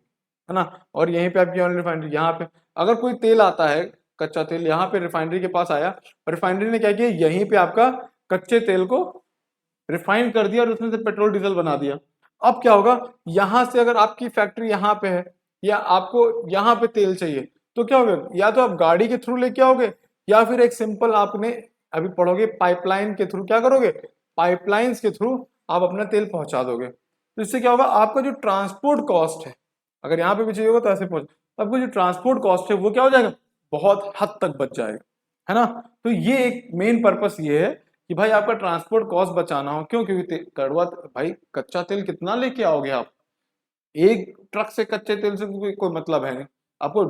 ना, और यहीं पे आपकी ऑयल रिफाइनरी, यहाँ पे अगर कोई तेल आता है, कच्चा तेल यहाँ पे रिफाइनरी के पास आया, और रिफाइनरी ने क्या किया, यहीं पे आपका कच्चे तेल को रिफाइन कर दिया और उसमें से पेट्रोल डीजल बना दिया। अब क्या होगा, यहां से अगर आपकी फैक्ट्री यहाँ पे है, या आपको यहाँ पे तेल चाहिए, तो क्या होगा, या तो आप गाड़ी के थ्रू लेके आओगे, या फिर एक सिंपल आपने अभी पढ़ोगे पाइपलाइन के थ्रू क्या करोगे, पाइपलाइंस के थ्रू आप अपना तेल पहुंचा दोगे। तो इससे क्या होगा, आपका जो ट्रांसपोर्ट कॉस्ट है, अगर यहाँ पे भी चाहिए होगा तो ऐसे पहुंच, तो आपको जो ट्रांसपोर्ट कॉस्ट है वो क्या हो जाएगा, बहुत हद तक बच जाएगा, है ना। तो ये एक मेन पर्पस ये है कि भाई आपका ट्रांसपोर्ट कॉस्ट बचाना हो, क्यों, क्योंकि कड़वा भाई कच्चा तेल कितना लेके आओगे आप, एक ट्रक से कच्चे तेल से कोई मतलब है नहीं आपको,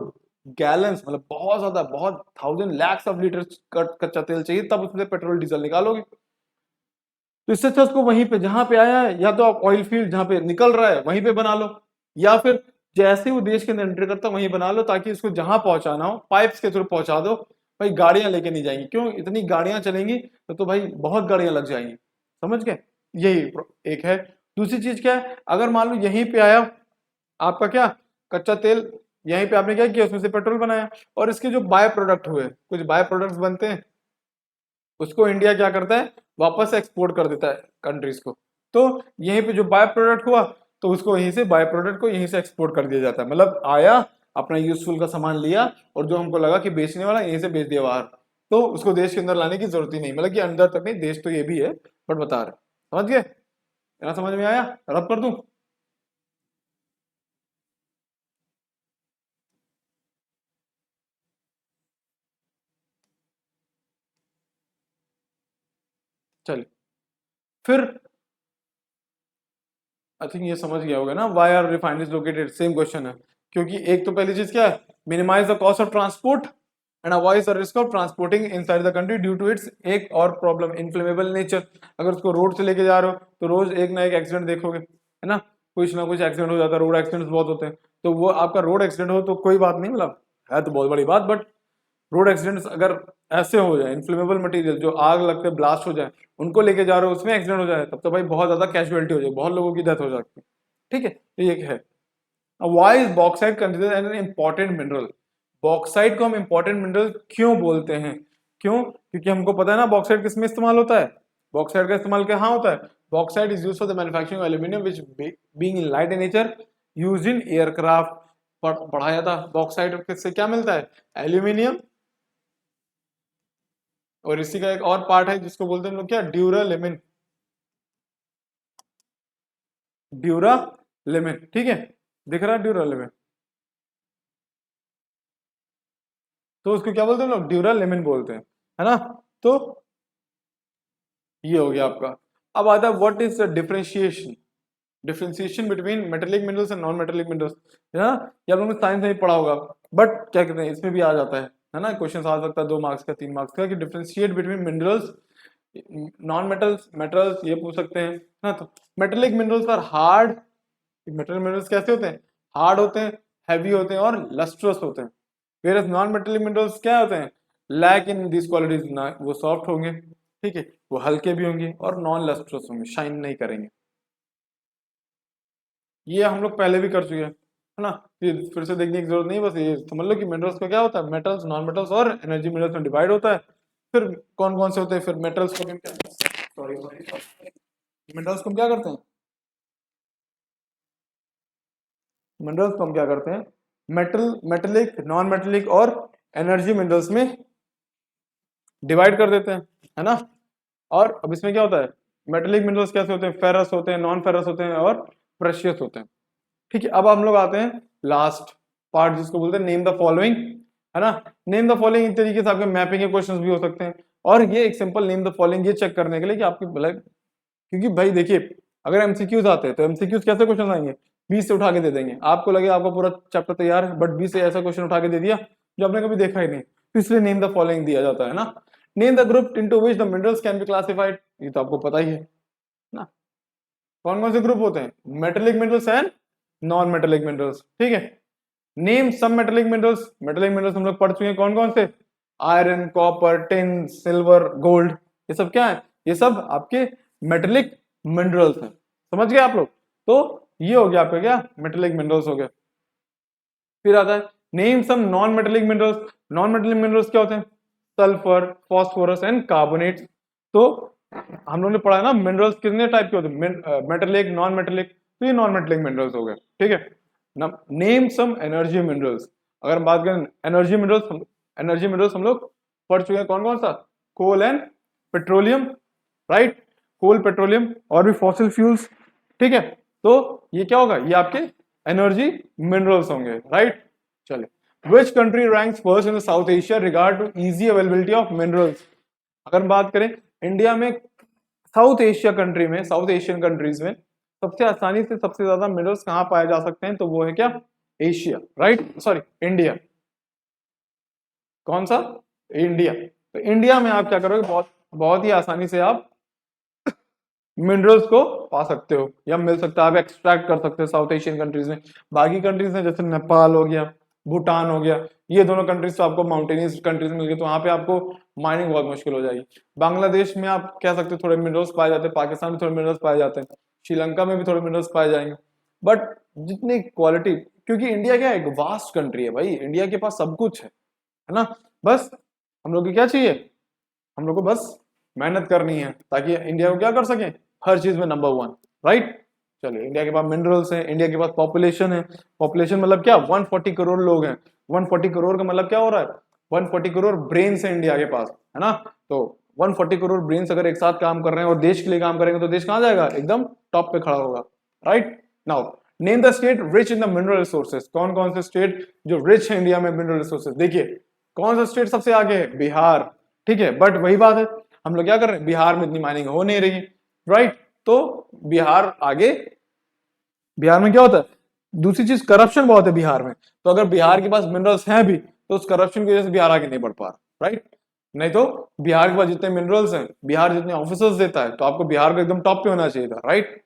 गैलन्स मतलब बहुत ज्यादा, बहुत थाउजेंड लैक्स ऑफ लीटर कच्चा तेल चाहिए, तब उसमें पेट्रोल डीजल निकालोगे। तो इससे अच्छा उसको वहीं पे जहां पे आया है, या तो आप ऑयल फील्ड जहां पे निकल रहा है वहीं पे बना लो, या फिर जैसे वो देश के अंदर एंटर करता है वहीं बना लो, ताकि इसको जहां पहुंचाना हो पाइप्स के थ्रू पहुंचा दो। भाई गाड़ियां लेके नहीं जाएंगी, क्यों, इतनी गाड़ियां चलेंगी तो भाई बहुत गाड़ियां लग जाएंगी, समझ गए, यही एक है। दूसरी चीज क्या है, अगर मान लो यहीं पे आया आपका क्या, कच्चा तेल, यहीं पे आपने क्या किया, उसमें से पेट्रोल बनाया, और इसके जो बाय प्रोडक्ट हुए, कुछ बाय प्रोडक्ट्स बनते हैं, उसको इंडिया क्या करता है, वापस एक्सपोर्ट कर देता है कंट्रीज को। तो यहीं पे जो बाय प्रोडक्ट हुआ, तो उसको यहीं से बाय प्रोडक्ट को यहीं से एक्सपोर्ट कर दिया जाता है, मतलब आया अपना यूजफुल का सामान लिया, और जो हमको लगा कि बेचने वाला, यहीं से बेच दिया बाहर, तो उसको देश के अंदर लाने की जरूरत ही नहीं, मतलब कि अंदर तक नहीं, देश तो ये भी है, बट बता रहे, समझ गए, यहाँ समझ में आया, रब कर दूं। चलिए फिर, आई थिंक ये समझ गया होगा ना, why are refineries located, same question है, क्योंकि एक तो पहली चीज क्या है, minimise the cost of transport and avoid the risk of transporting inside the country due to its, एक और प्रॉब्लम, इनफ्लेमेबल नेचर। अगर उसको रोड से लेके जा रहे हो तो रोज एक ना एक एक्सीडेंट देखोगे, है ना, कुछ ना कुछ एक्सीडेंट हो जाता है, रोड एक्सीडेंट्स बहुत होते हैं। तो वो आपका रोड एक्सीडेंट हो तो कोई बात नहीं, मतलब है तो बहुत बड़ी बात, बट रोड एक्सीडेंट्स अगर ऐसे हो जाए, इन्फ्लेमेबल मटेरियल जो आग लगते ब्लास्ट हो जाए, उनको लेके जा रहे हो, उसमें एक्सीडेंट हो जाए, तब तो भाई बहुत ज्यादा कैजुअलिटी हो जाए, बहुत लोगों की डेथ हो जाती है, ठीक है, तो ये है। Why is bauxite considered an important mineral, bauxite को हम इंपॉर्टेंट मिनरल क्यों बोलते हैं, क्यों, क्योंकि हमको पता है ना बॉक्साइट किस में इस्तेमाल होता है, बॉक्साइट का इस्तेमाल कहाँ होता है, bauxite is used for the manufacturing aluminium which being in light in nature used in aircraft. पढ़ाया था बॉक्साइट से क्या मिलता है, एल्यूमिनियम, और इसी का एक और पार्ट है जिसको बोलते हैं हम लोग क्या, ड्यूरालेमिन, ड्यूरालेमिन, ठीक है, दिख रहा है ड्यूरालेमिन, तो उसको क्या बोलते हैं हम लोग, ड्यूरालेमिन बोलते हैं, है ना। तो ये हो गया आपका। अब आता है what is the differentiation, differentiation between metallic minerals and non metallic minerals, है ना, ये आप लोगों ने साइंस में ही पढ़ा होगा, बट क्या कहते हैं इसमें भी आ जाता है ना, क्वेश्चन आ सकता है 2 मार्क्स का, 3 मार्क्स का, कि differentiate between minerals, non metals, metals ये पूछ सकते हैं ना। तो metallic minerals are hard, metal minerals कैसे होते हैं, हार्ड होते हैं, हैवी होते हैं और लस्ट्रस होते हैं, वेरस नॉन मेटेलिक मिनरल्स क्या होते हैं, लैक इन दिस क्वालिटीज, ना वो सॉफ्ट होंगे, ठीक है, वो हल्के भी होंगे और नॉन लस्ट्रस होंगे, शाइन नहीं करेंगे। ये हम लोग पहले भी कर चुके हैं, है ना, ये फिर से देखने की जरूरत नहीं, बस ये समझ लो कि मिनरल्स का क्या होता है, मेटल्स, नॉन मेटल्स और एनर्जी मिनरल्स में डिवाइड होता है। फिर कौन कौन से होते हैं, फिर मेटल्स को हम क्या, सॉरी मिनरल्स को हम क्या करते हैं, मिनरल्स को हम क्या करते हैं, मेटल, मेटेलिक, नॉन मेटेलिक और एनर्जी मिनरल्स में डिवाइड कर देते हैं, है ना। और अब इसमें क्या होता है, मेटेलिक मिनरल्स कैसे होते हैं, फेरस होते हैं, नॉन फेरस होते हैं और प्रेशियस होते हैं, ठीक है। अब हम लोग आते हैं लास्ट पार्ट जिसको बोलते हैं नेम द फॉलोइंग है ना। नेम द फॉलोइंग, इस तरीके से आपके मैपिंग के क्वेश्चंस भी हो सकते हैं। और ये एक सिंपल नेम द फॉलोइंग ये चेक करने के लिए कि आपकी मतलब, क्योंकि भाई देखिए अगर एमसीक्यूज आते हैं तो एमसीक्यूज कैसे क्वेश्चन आएंगे, 20 से उठा के दे देंगे, आपको लगे आपका पूरा चैप्टर तैयार है बट 20 से ऐसा क्वेश्चन उठा के दे दिया जो आपने कभी देखा ही नहीं, तो इसलिए नेम द फॉलोइंग दिया जाता है ना। Name the group into which the minerals can be classified, ये तो आपको पता ही है ना। कौन कौन से ग्रुप होते हैं, metallic minerals and non metallic minerals, ठीक है। Name some metallic minerals, metallic minerals हम लोग पढ़ चुके हैं कौन कौन से, iron, copper, tin, silver, gold, ये सब क्या है, ये सब आपके मेटेलिक मिनरल्स हैं, समझ गए आप लोग। तो ये हो गया आपका क्या, मेटेलिक मिनरल्स हो गया। फिर आता है name some non metallic minerals, non metallic minerals क्या होते हैं, सल्फर, फास्फोरस एंड कार्बोनेट। तो हम लोगों ने पढ़ा है ना मिनरल्स कितने टाइप के होते हैं, मेटेलिक, नॉन मेटेलिक, तो ये नॉन मेटेलिक मिनरल्स हो गए, ठीक है ना। नेम सम एनर्जी मिनरल्स, अगर हम बात करें एनर्जी मिनरल्स, एनर्जी मिनरल्स हम लोग पढ़ चुके हैं कौन कौन सा, coal and petroleum, right, coal, petroleum और भी फॉसिल फ्यूल्स, ठीक है। तो ये क्या होगा, ये आपके एनर्जी मिनरल्स होंगे, राइट। चलिए, which country ranks first in South Asia regard to easy availability of minerals, अगर बात करें इंडिया में, साउथ एशिया कंट्री में, साउथ एशियन कंट्रीज में सबसे आसानी से सबसे ज्यादा मिनरल्स कहाँ पाए जा सकते हैं, तो वो है क्या, एशिया, राइट, सॉरी इंडिया, कौन सा, इंडिया। तो इंडिया में आप क्या करोगे, बहुत बहुत ही आसानी से आप मिनरल्स को पा सकते हो या मिल सकता है, आप एक्सट्रैक्ट कर सकते हो साउथ एशियन कंट्रीज में। बाकी कंट्रीज में जैसे नेपाल हो गया, भूटान हो गया, ये दोनों कंट्रीज तो आपको माउंटेनियस कंट्रीज मिल गए, तो वहां पे आपको माइनिंग बहुत मुश्किल हो जाएगी। बांग्लादेश में आप कह सकते हो थोड़े मिनरल्स पाए जाते हैं, पाकिस्तान में थोड़े मिनरल्स पाए जाते हैं, श्रीलंका में भी थोड़े मिनरल्स पाए जाएंगे, बट जितनी क्वालिटी, क्योंकि इंडिया क्या है, एक वास्ट कंट्री है भाई, इंडिया के पास सब कुछ है ना। बस हम लोग को क्या चाहिए, हम लोग को बस मेहनत करनी है ताकि इंडिया को क्या कर सके, हर चीज में नंबर वन, राइट। चलिए, इंडिया के पास मिनरल्स हैं, इंडिया के पास पॉपुलेशन है, पॉपुलेशन मतलब क्या, 140 करोड़ लोग हैं, 140 करोड़ का मतलब क्या हो रहा है, 140 करोड़ ब्रेन्स है इंडिया के पास, है ना। तो 140 करोड़ ब्रेन्स अगर एक साथ काम कर रहे हैं और देश के लिए काम करेंगे तो देश कहां जाएगा, एकदम टॉप पे खड़ा होगा, right. Now name the state rich in the mineral resources, कौन कौन से स्टेट जो रिच है इंडिया में मिनरल रिसोर्सेज, देखिए कौन सा स्टेट सबसे आगे है, बिहार, ठीक है। बट वही बात है, हम लोग क्या कर रहे हैं, बिहार में इतनी माइनिंग हो नहीं रही, राइट। तो बिहार आगे, बिहार में क्या होता है, दूसरी चीज करप्शन बहुत है बिहार में, तो अगर बिहार के पास मिनरल्स हैं भी तो उस करप्शन की वजह से बिहार आगे नहीं बढ़ पा रहा, राइट। नहीं तो बिहार के पास जितने मिनरल्स हैं, बिहार जितने ऑफिसर्स देता है, तो आपको बिहार को एकदम टॉप पे होना चाहिए था, राइट।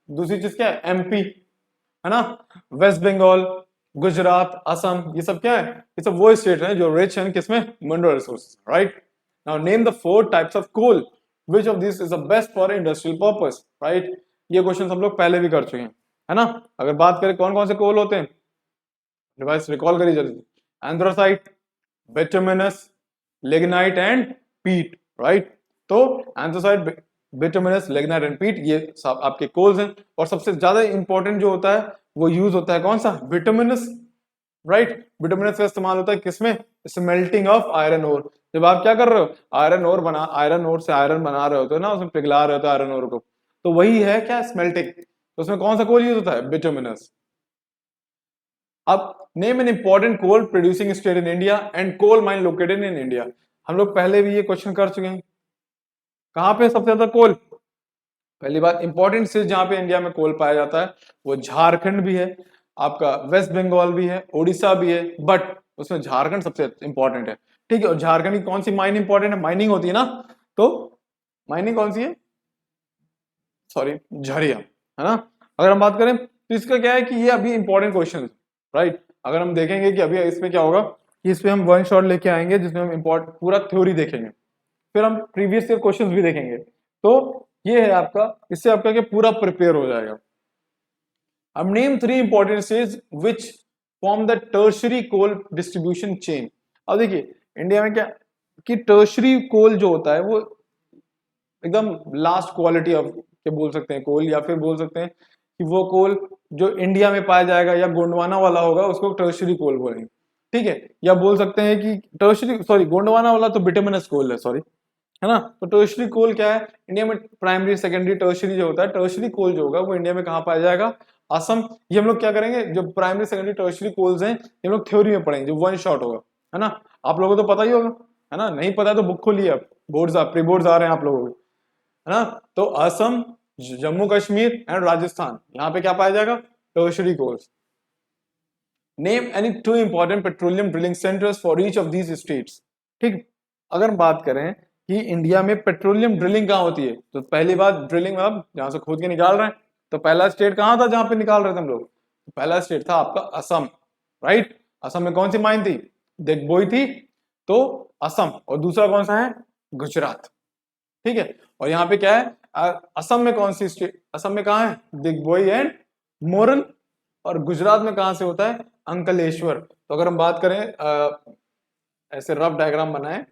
दूसरी चीज क्या है, एमपी, है ना, वेस्ट बंगाल, गुजरात, असम, ये सब क्या है, ये सब वो स्टेट हैं जो रिच हैं किसमें, mineral resources, right. Now name the 4 types of coal, which of this is the best for industrial purpose, right. ये क्वेश्चन हम लोग पहले भी कर चुके हैं, है ना। अगर बात करें कौन कौन से कोल होते हैं, डिवाइस रिकॉल करिए जल्दी, एंथ्रासाइट, बिटुमिनस, लिग्नाइट एंड पीट, राइट। तो एंथ्रासाइट, बिटुमिनस, लिग्नाइट एंड पीट, ये सब आपके कोल्स हैं। और सबसे ज्यादा इंपॉर्टेंट जो होता है वो यूज होता है कौन सा, बिटुमिनस, राइट। बिटुमिनस का इस्तेमाल होता है किसमें, स्मेल्टिंग ऑफ आयरन ओर, जब आप क्या कर रहे हो, आयरन ओर बना, आयरन ओर से आयरन बना रहे होते हो ना, उसमें पिघला रहे होते हो आयरन ओर को, तो वही है क्या, स्मेल्टिंग। तो उसमें कौन सा कोल यूज होता है, बिटुमिनस। अब name an important coal producing state in India and coal mine located in India, हम लोग पहले भी ये क्वेश्चन कर चुके हैं, कहां पे सबसे ज्यादा कोल, पहली बात इंपॉर्टेंट स्टेट जहां पे इंडिया में कोल पाया जाता है वो झारखंड भी है, आपका वेस्ट बंगाल भी है, उड़ीसा भी है, बट उसमें झारखंड सबसे इंपॉर्टेंट है, ठीक है। और झारखंड की कौन सी माइन इंपॉर्टेंट है, माइनिंग होती है ना, तो माइनिंग कौन सी है, सॉरी झरिया, है ना। अगर हम बात करें तो इसका क्या है कि ये अभी इंपॉर्टेंट क्वेश्चन, राइट। अगर हम देखेंगे कि अभी इसमें क्या होगा कि इसमें हम वन शॉट लेके आएंगे जिसमें हम इम्पोर्टेंट पूरा थ्योरी देखेंगे, फिर हम प्रीवियस ईयर क्वेश्चंस भी देखेंगे, तो ये है आपका, इससे आपका क्या पूरा प्रिपेयर हो जाएगा। अब name 3 important stage which form the tertiary coal distribution chain. अब देखिए इंडिया में क्या कि टर्शरी कोल जो होता है वो एकदम लास्ट क्वालिटी ऑफ के बोल सकते हैं कोल, या फिर बोल सकते हैं कि वो कोल जो इंडिया में पाया जाएगा या गोंडवाना वाला होगा उसको टर्शरी कोल बोलेंगे, ठीक है। या बोल सकते हैं कि टर्शरी, सॉरी गोंडवाना वाला तो बिटुमिनस कोल है, सॉरी, है ना। तो टर्शरी कोल क्या है, इंडिया में प्राइमरी, सेकेंडरी, टर्शरी जो होता है, टर्शरी कोल जो होगा वो इंडिया में कहाँ पाया जाएगा, असम। ये हम लोग क्या करेंगे, जो प्राइमरी, सेकेंडरी, टर्शरी कोल्स हैं ये हम लोग थ्योरी में पढ़ेंगे, जो वन शॉट होगा, है ना। आप लोगों को तो पता ही होगा, है ना, नहीं पता है तो बुक खोलिए आप, बोर्ड्स प्री बोर्ड्स आ रहे हैं आप लोगों के, है ना। तो असम, जम्मू कश्मीर एंड राजस्थान, यहाँ पे क्या पाया जाएगा, tertiary coals. Name any two important petroleum drilling centres for each of these states. ठीक, अगर हम बात करें कि इंडिया में पेट्रोलियम ड्रिलिंग कहाँ होती है, तो पहली बात ड्रिलिंग मतलब जहां से खोद के निकाल रहे हैं, तो पहला स्टेट कहाँ था जहां पे निकाल रहे थे हम लोग, तो पहला स्टेट था आपका असम, राइट। असम में कौन सी माइन थी, दिग्बोई थी, तो असम। और दूसरा कौन सा है, गुजरात, ठीक है। और यहाँ पे क्या है, असम में कौन सी स्टेट, असम में कहाँ है, दिग्बोई एंड मोरन। और गुजरात में कहां से होता है, अंकलेश्वर। तो अगर हम बात करें ऐसे रफ डायग्राम बनाए,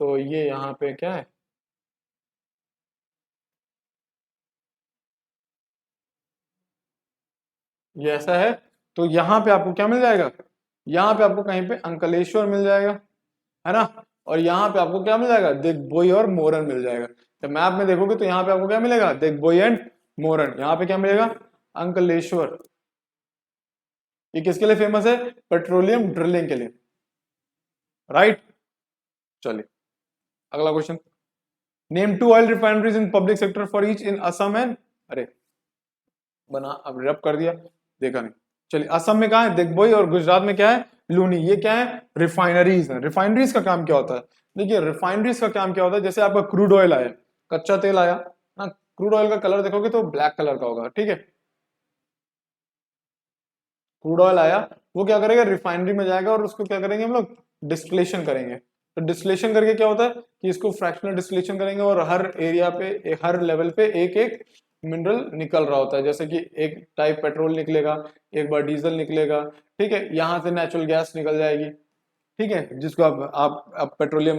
तो ये यहाँ पे क्या है, ये ऐसा है। तो यहाँ पे आपको क्या मिल जाएगा, यहाँ पे आपको कहीं पे अंकलेश्वर मिल जाएगा, है ना। और यहाँ पे आपको क्या मिल जाएगा, दिग्बोई और मोरन मिल जाएगा। जब मैप में देखोगे तो यहाँ पे आपको क्या मिलेगा, दिग्बोई एंड मोरन। यहाँ पे क्या मिलेगा, अंकलेश्वर। ये किसके लिए फेमस है, पेट्रोलियम ड्रिलिंग के लिए, राइट। चलिए अगला question. Name two oil refineries in public sector for each in Assam and, अरे बना अब रब कर दिया, देखा नहीं। चलिए असम में कहा है दिग्बोई और गुजरात में क्या है, लूनी। ये क्या है, रिफाइनरीज है। रिफाइनरीज का काम क्या होता है, देखिए रिफाइनरीज का काम क्या होता है, जैसे आपका क्रूड ऑयल आया, कच्चा तेल आया ना, क्रूड ऑयल का कलर देखोगे तो ब्लैक कलर का होगा, ठीक है। क्रूड ऑयल आया, वो क्या करेगा, रिफाइनरी में जाएगा और उसको क्या करेंगे हम लोग, डिस्टिलेशन करेंगे। तो डिस्टिलेशन करके क्या होता है कि इसको फ्रैक्शनल डिस्टिलेशन करेंगे, और हर एरिया पे हर लेवल पे एक एक मिनरल निकल रहा होता है। जैसे कि एक टाइप पेट्रोल निकलेगा, एक बार डीजल निकलेगा, ठीक है। यहाँ से नेचुरल गैस निकल जाएगी, ठीक है, जिसको आप पेट्रोलियम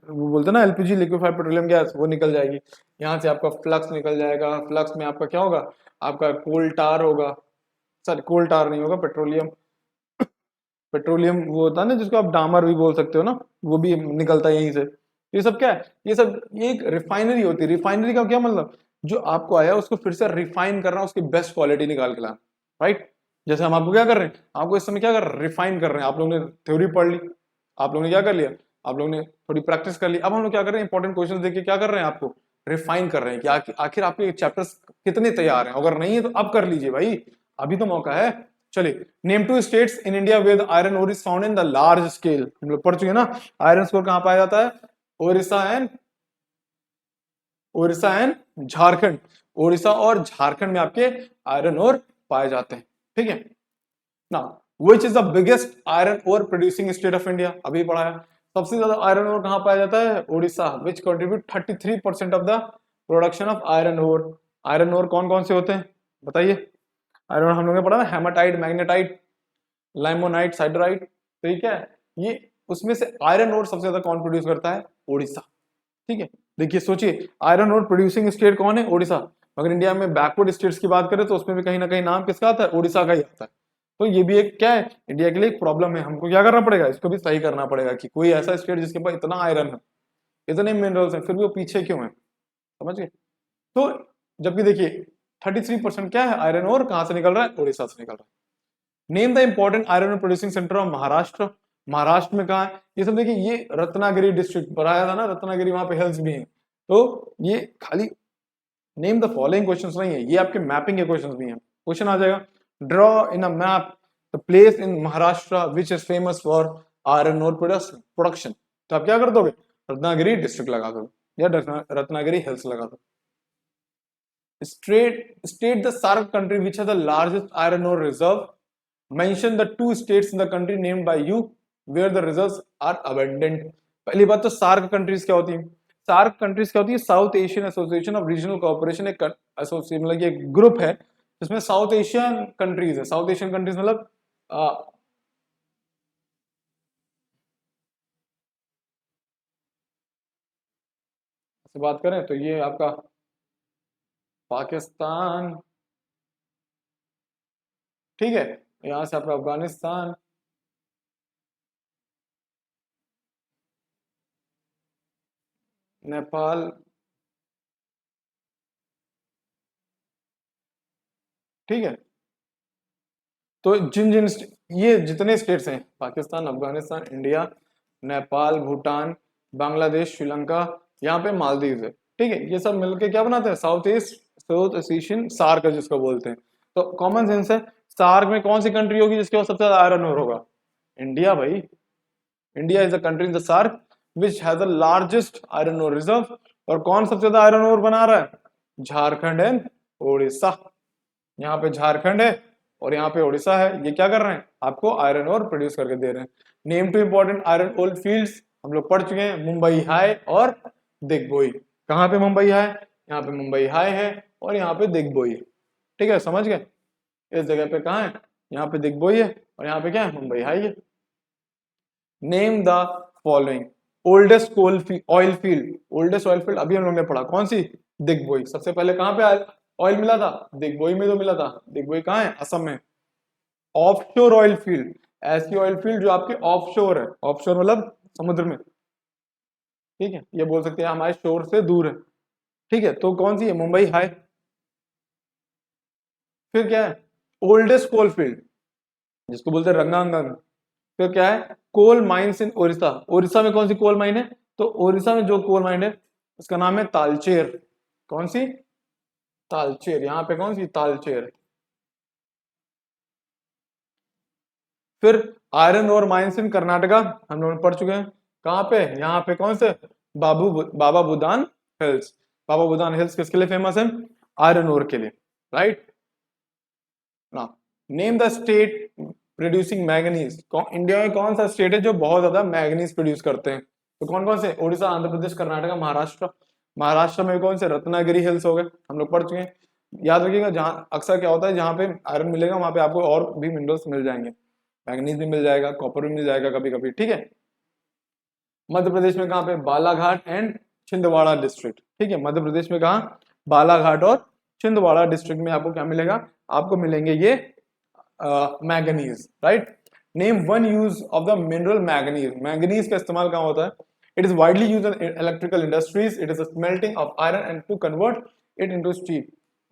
वो बोलते हैं ना, एलपीजी, लिक्विफाइड पेट्रोलियम गैस, वो निकल जाएगी। यहाँ से आपका फ्लक्स निकल जाएगा, फ्लक्स में आपका क्या होगा, आपका कोल टार होगा, सॉरी कोल टार नहीं होगा, पेट्रोलियम, पेट्रोलियम वो होता है ना जिसको आप डामर भी बोल सकते हो ना, वो भी निकलता है यहीं से। ये सब क्या है, ये सब ये एक रिफाइनरी होती है। रिफाइनरी का क्या मतलब, जो आपको आया उसको फिर से रिफाइन करना, उसकी बेस्ट क्वालिटी निकाल के लाना, राइट। जैसे हम आपको क्या कर रहे हैं, आपको इस समय क्या कर रहे हैं, रिफाइन कर रहे हैं। आप लोगों ने थ्योरी पढ़ ली, आप लोगों ने क्या कर लिया, आप लोगों ने थोड़ी प्रैक्टिस कर ली। अब हम लोग क्या कर रहे हैं, इंपॉर्टेंट क्वेश्चन देके क्या कर रहे हैं, आपको रिफाइन कर रहे हैं कि आखिर आपके चैप्टर्स कितने तैयार हैं। अगर नहीं है तो अब कर लीजिए भाई, अभी तो मौका है। चलिए, name two states in India with iron ore is found in the large scale. हम लोग पढ़ चुके हैं ना, आयरन स्कोर कहां पाया जाता है, ओडिशा एंड, ओडिशा एंड झारखंड। ओडिशा और झारखंड में आपके आयरन ओर पाए जाते हैं, ठीक है ना। Which is the biggest iron ore producing state of India, अभी पढ़ा है। सबसे ज्यादा आयरन ओर कहां पाया जाता है, Odisha, which contribute 33% of the production of iron ore. Iron ore कौन कौन से होते हैं बताइए। आयरन ओर हम लोगों ने पढ़ा ना, हेमाटाइट, मैग्नेटाइट, लाइमोनाइट, साइडराइट, ठीक है। ये उसमें से आयरन ओर सबसे ज्यादा कौन प्रोड्यूस करता है, ओडिशा, ठीक है। देखिए सोचिए, आयरन ओर प्रोड्यूसिंग स्टेट कौन है, ओडिशा। अगर इंडिया में बैकवर्ड स्टेट्स की बात करें तो उसमें भी कहीं ना कहीं नाम किसका आता है, ओडिशा का ही आता है। तो ये भी एक क्या है, इंडिया के लिए एक प्रॉब्लम है। हमको क्या करना पड़ेगा, इसको भी सही करना पड़ेगा कि कोई ऐसा स्टेट जिसके पास इतना आयरन है, इतने मिनरल्स हैं, फिर भी वो पीछे क्यों है, समझ गए। तो जबकि देखिए 33% क्या है, आयरन ओर कहां से निकल रहा है, ओडिशा से निकल रहा है। Name the important iron producing centre of Maharashtra. Maharashtra में कहा है, ये सब देखिए, ये रत्नागिरी डिस्ट्रिक्ट पढ़ाया था ना, रत्नागिरी, वहां पे हिल्स भी हैं। तो ये खाली नेम द फॉलोइंग क्वेश्चंस नहीं है, ये आपके मैपिंग के क्वेश्चंस भी हैं। क्वेश्चन आ जाएगा, draw in a map the place in Maharashtra which is famous for iron ore production. तो आप क्या कर दोगे, रत्नागिरी डिस्ट्रिक्ट लगा दो, या रत्नागिरी हिल्स लगा दो। State the SAARC country which has the largest iron ore reserve. Mention the two states in the country named by you where the reserves are abundant. पहली बात तो सार्क कंट्रीज क्या होती है, सार्क कंट्रीज क्या होती है, south Asian association of regional cooperation, एक एसोसिएशन मतलब एक ग्रुप है जिसमें साउथ एशियन कंट्रीज है। साउथ एशियन कंट्रीज मतलब से बात करें तो ये आपका पाकिस्तान, ठीक है, यहाँ से आपका अफगानिस्तान, नेपाल, ठीक है। तो जिन जिन ये जितने स्टेट्स हैं, पाकिस्तान, अफगानिस्तान, इंडिया, नेपाल, भूटान, बांग्लादेश, श्रीलंका, यहाँ पे मालदीव है, ठीक है, ये सब मिलके क्या बनाते हैं, साउथ एशियन सार्क जिसको बोलते हैं। तो कॉमन सेंस है, सार्क में कौन सी कंट्री होगी जिसके पास सबसे ज्यादा आयरन ओर होगा? इंडिया भाई। India is the country in the SAARC which has the largest iron ore reserve. और कौन सबसे ज्यादा आयरन ओर बना रहा है? झारखंड एंड ओडिशा। यहाँ पे झारखंड है और यहाँ पे उड़ीसा है, ये क्या कर रहे हैं, आपको आयरन ओर प्रोड्यूस करके दे रहे हैं। Name two important iron ore fields हम लोग पढ़ चुके हैं, मुंबई हाई और दिग्बोई। कहाँ पे मुंबई हाई? यहाँ पे मुंबई हाई है और यहाँ पे दिग्बोई है, ठीक है, समझ गए? इस जगह पे कहाँ है? यहाँ पे दिग्बोई है और यहाँ पे क्या है, मुंबई हाई है। Name the following oldest oil field. Oldest oil field अभी हम लोग ने पढ़ा, कौन सी? दिग्बोई। सबसे पहले कहाँ पे ऑयल मिला था? दिग्बोई में तो मिला था। दिग्बोई कहाँ है? असम में। ऑफशोर ऑयल फील्ड, ऐसी ऑयल फील्ड जो आपके ऑफशोर है, ऑफशोर मतलब समुद्र में, ठीक है, ये बोल सकते हैं हमारे शोर से दूर है, ठीक है, तो कौन सी है? मुंबई हाई। फिर क्या है? ओल्डेस्ट कोल फील्ड जिसको बोलते हैं रंगांगन। फिर क्या है? Coal mines in Odisha. Odisha में कौन सी कोल माइन है? तो ओडिशा में जो कोल माइन है उसका नाम है तालचेर। कौन सी? तालचेर। यहाँ पे कौन सी? तालचेर। फिर आयरन और माइंस इन कर्नाटका हम लोग पढ़ चुके हैं। कहाँ पे? यहाँ पे कौन से? बाबा बुदान हिल्स। बाबा बुदान हिल्स किसके लिए फेमस है? आयरन ओर के लिए, राइट ना। Name the state producing manganese. India में कौन सा स्टेट है जो बहुत ज्यादा मैंगनीज प्रोड्यूस करते हैं? तो कौन कौन से? उड़ीसा, आंध्र प्रदेश, कर्नाटका, महाराष्ट्र। महाराष्ट्र में कौन से? रत्नागिरी हिल्स हो गए, हम लोग पढ़ चुके हैं। याद रखिएगा, जहां अक्सर क्या होता है, जहां पे आयरन मिलेगा वहां पे आपको और भी मिनरल्स मिल जाएंगे, मैंगनीज भी मिल जाएगा, कॉपर भी मिल जाएगा कभी कभी, ठीक है। मध्य प्रदेश में कहाँ पे? बालाघाट एंड छिंदवाड़ा डिस्ट्रिक्ट, ठीक है, मध्य प्रदेश में कहा? बालाघाट और छिंदवाड़ा डिस्ट्रिक्ट में आपको क्या मिलेगा? आपको मिलेंगे ये manganese, right. Name one use of the mineral manganese. Manganese का इस्तेमाल कहाँ होता है? It is widely use in electrical industries. It is smelting of iron and to convert it into steel.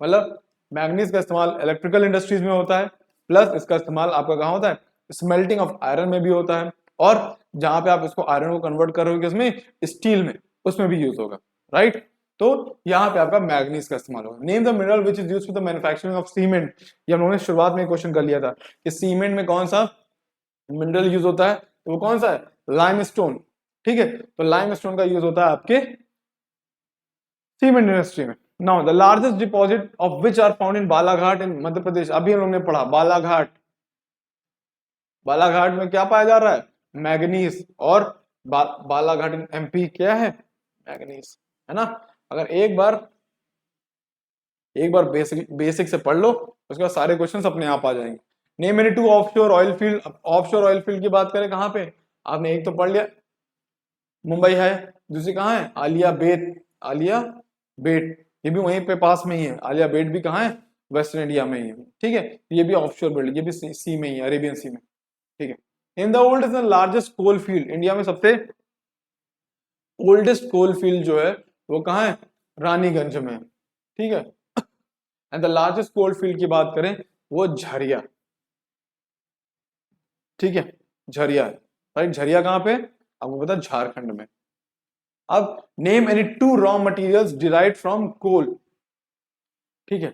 मतलब मैंगनीज का इस्तेमाल इलेक्ट्रिकल इंडस्ट्रीज में होता है, प्लस इसका इस्तेमाल आपका कहाँ होता है? स्मेल्टिंग ऑफ आयरन में भी होता है, और जहां पे आप इसको आयरन को कन्वर्ट कर रहे हो किसमें? स्टील में, उसमें भी यूज होगा, राइट। तो यहाँ पे आपका मैग्नीज का इस्तेमाल होगा। Name the mineral which is used for the manufacturing of cement. ये हम लोगों ने शुरुआत में क्वेश्चन कर लिया था कि सीमेंट में कौन सा मिनरल यूज होता है, तो वो कौन सा है? लाइमस्टोन, ठीक है। तो लाइमस्टोन का यूज होता है आपके सीमेंट इंडस्ट्री में। Now the largest deposit of which are found in Balaghat in Madhya Pradesh. अभी हम लोग ने पढ़ा बालाघाट। बालाघाट में क्या पाया जा रहा है? मैग्नीज। और बालाघाट इन एमपी क्या है? मैग्नीज, है ना। अगर एक बार बेसिक से पढ़ लो, उसके बाद सारे क्वेश्चंस अपने आप आ जाएंगे। Name any to offshore oil field. Offshore oil field की बात करें, कहां पे? आपने एक तो पढ़ लिया, मुंबई है। दूसरी कहाँ है? आलिया बेट। आलिया बेट ये भी वहीं पे पास में ही है। आलिया बेट भी कहाँ है? वेस्टर्न इंडिया में ही है, ठीक है। ये भी ऑफशोर बेल्ट, ये भी सी में ही है, अरेबियन सी में, ठीक है। In the oldest and largest coal field. India में सबसे ओल्डेस्ट कोल फील्ड जो है वो कहाँ है? रानीगंज में, ठीक है। And the largest coal field की बात करें, वो झरिया, ठीक है, झरिया है, राइट। झरिया कहाँ पे? आपको पता है, झारखंड में। अब name any two raw materials derived from coal, ठीक है।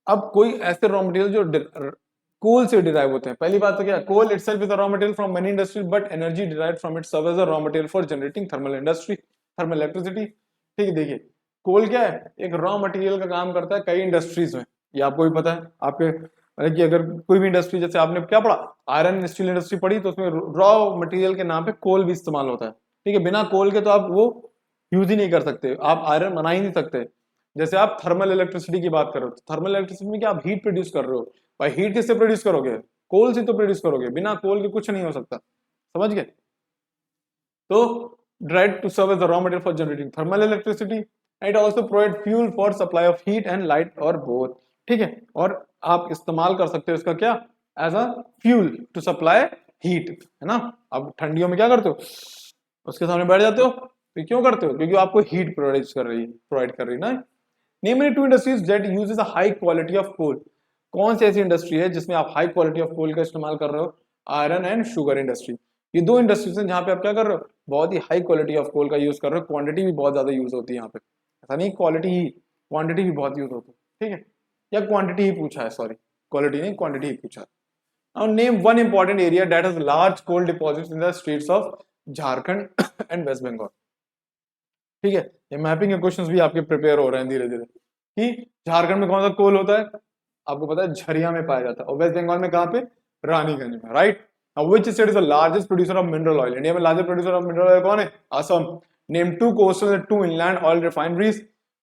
अब कोई ऐसे रॉ मटेरियल जो कोल से डिराइव होते हैं। पहली बात तो क्या? Coal itself is a raw material from many industries, but energy derived from it serve as a raw material for generating thermal industry, thermal electricity, ठीक है। देखिए, कोल क्या है? एक रॉ मटेरियल का काम करता है कई इंडस्ट्रीज में, ये आपको भी पता है। आपके कि अगर कोई भी इंडस्ट्री, जैसे आपने क्या पढ़ा, आयरन स्टील इंडस्ट्री पढ़ी, तो उसमें रॉ मटेरियल के नाम पे कोल भी इस्तेमाल होता है, ठीक है। बिना कोल के तो आप वो यूज ही नहीं कर सकते, आप आयरन बना ही नहीं सकते। जैसे आप थर्मल इलेक्ट्रिसिटी की बात करो, तो थर्मल इलेक्ट्रिसिटी में क्या आप हीट प्रोड्यूस कर रहे हो? भाई हीट किससे प्रोड्यूस करोगे? कोल से तो प्रोड्यूस करोगे, बिना कोल के कुछ नहीं हो सकता, समझ गए। तो dried to serve as the raw material for generating thermal electricity, it also provide fuel for supply of heat and light और बोथ, ठीक है। और आप इस्तेमाल कर सकते हो इसका क्या? As a fuel to supply heat, है ना। अब ठंडियों में क्या करते हो? उसके सामने बैठ जाते हो, तो क्यों करते हो? क्योंकि आपको हीट प्रोवाइड कर रही है ना। Name any two industries that uses a high quality of coal. कौन सी ऐसी इंडस्ट्री है जिसमें आप हाई क्वालिटी ऑफ कोल का इस्तेमाल कर रहे हो? Iron and sugar industry. ये दो इंडस्ट्रीज हैं जहाँ पे आप क्या कर रहे हो, बहुत ही हाई क्वालिटी ऑफ कोल का यूज कर रहे हो, क्वांटिटी भी बहुत ज्यादा यूज होती है यहाँ पे, ऐसा नहीं क्वालिटी ही, क्वांटिटी भी बहुत यूज होती है, ठीक है, या क्वांटिटी ही पूछा है, सॉरी क्वालिटी नहीं क्वांटिटी ही पूछा है। Now name one important area that has large coal deposits in the states of Jharkhand and West Bengal. ठीक है, ये मैपिंग के क्वेश्चंस भी आपके प्रिपेयर हो रहे हैं धीरे धीरे कि झारखंड में कौन सा कोल होता है, आपको पता है झरिया में पाया जाता है, और वेस्ट बंगाल में कहाँ पे, रानीगंज में, right. Which state is the largest producer of mineral oil? India में largest producer of mineral oil कौन है? Assam. Name two coastal and two inland oil refineries.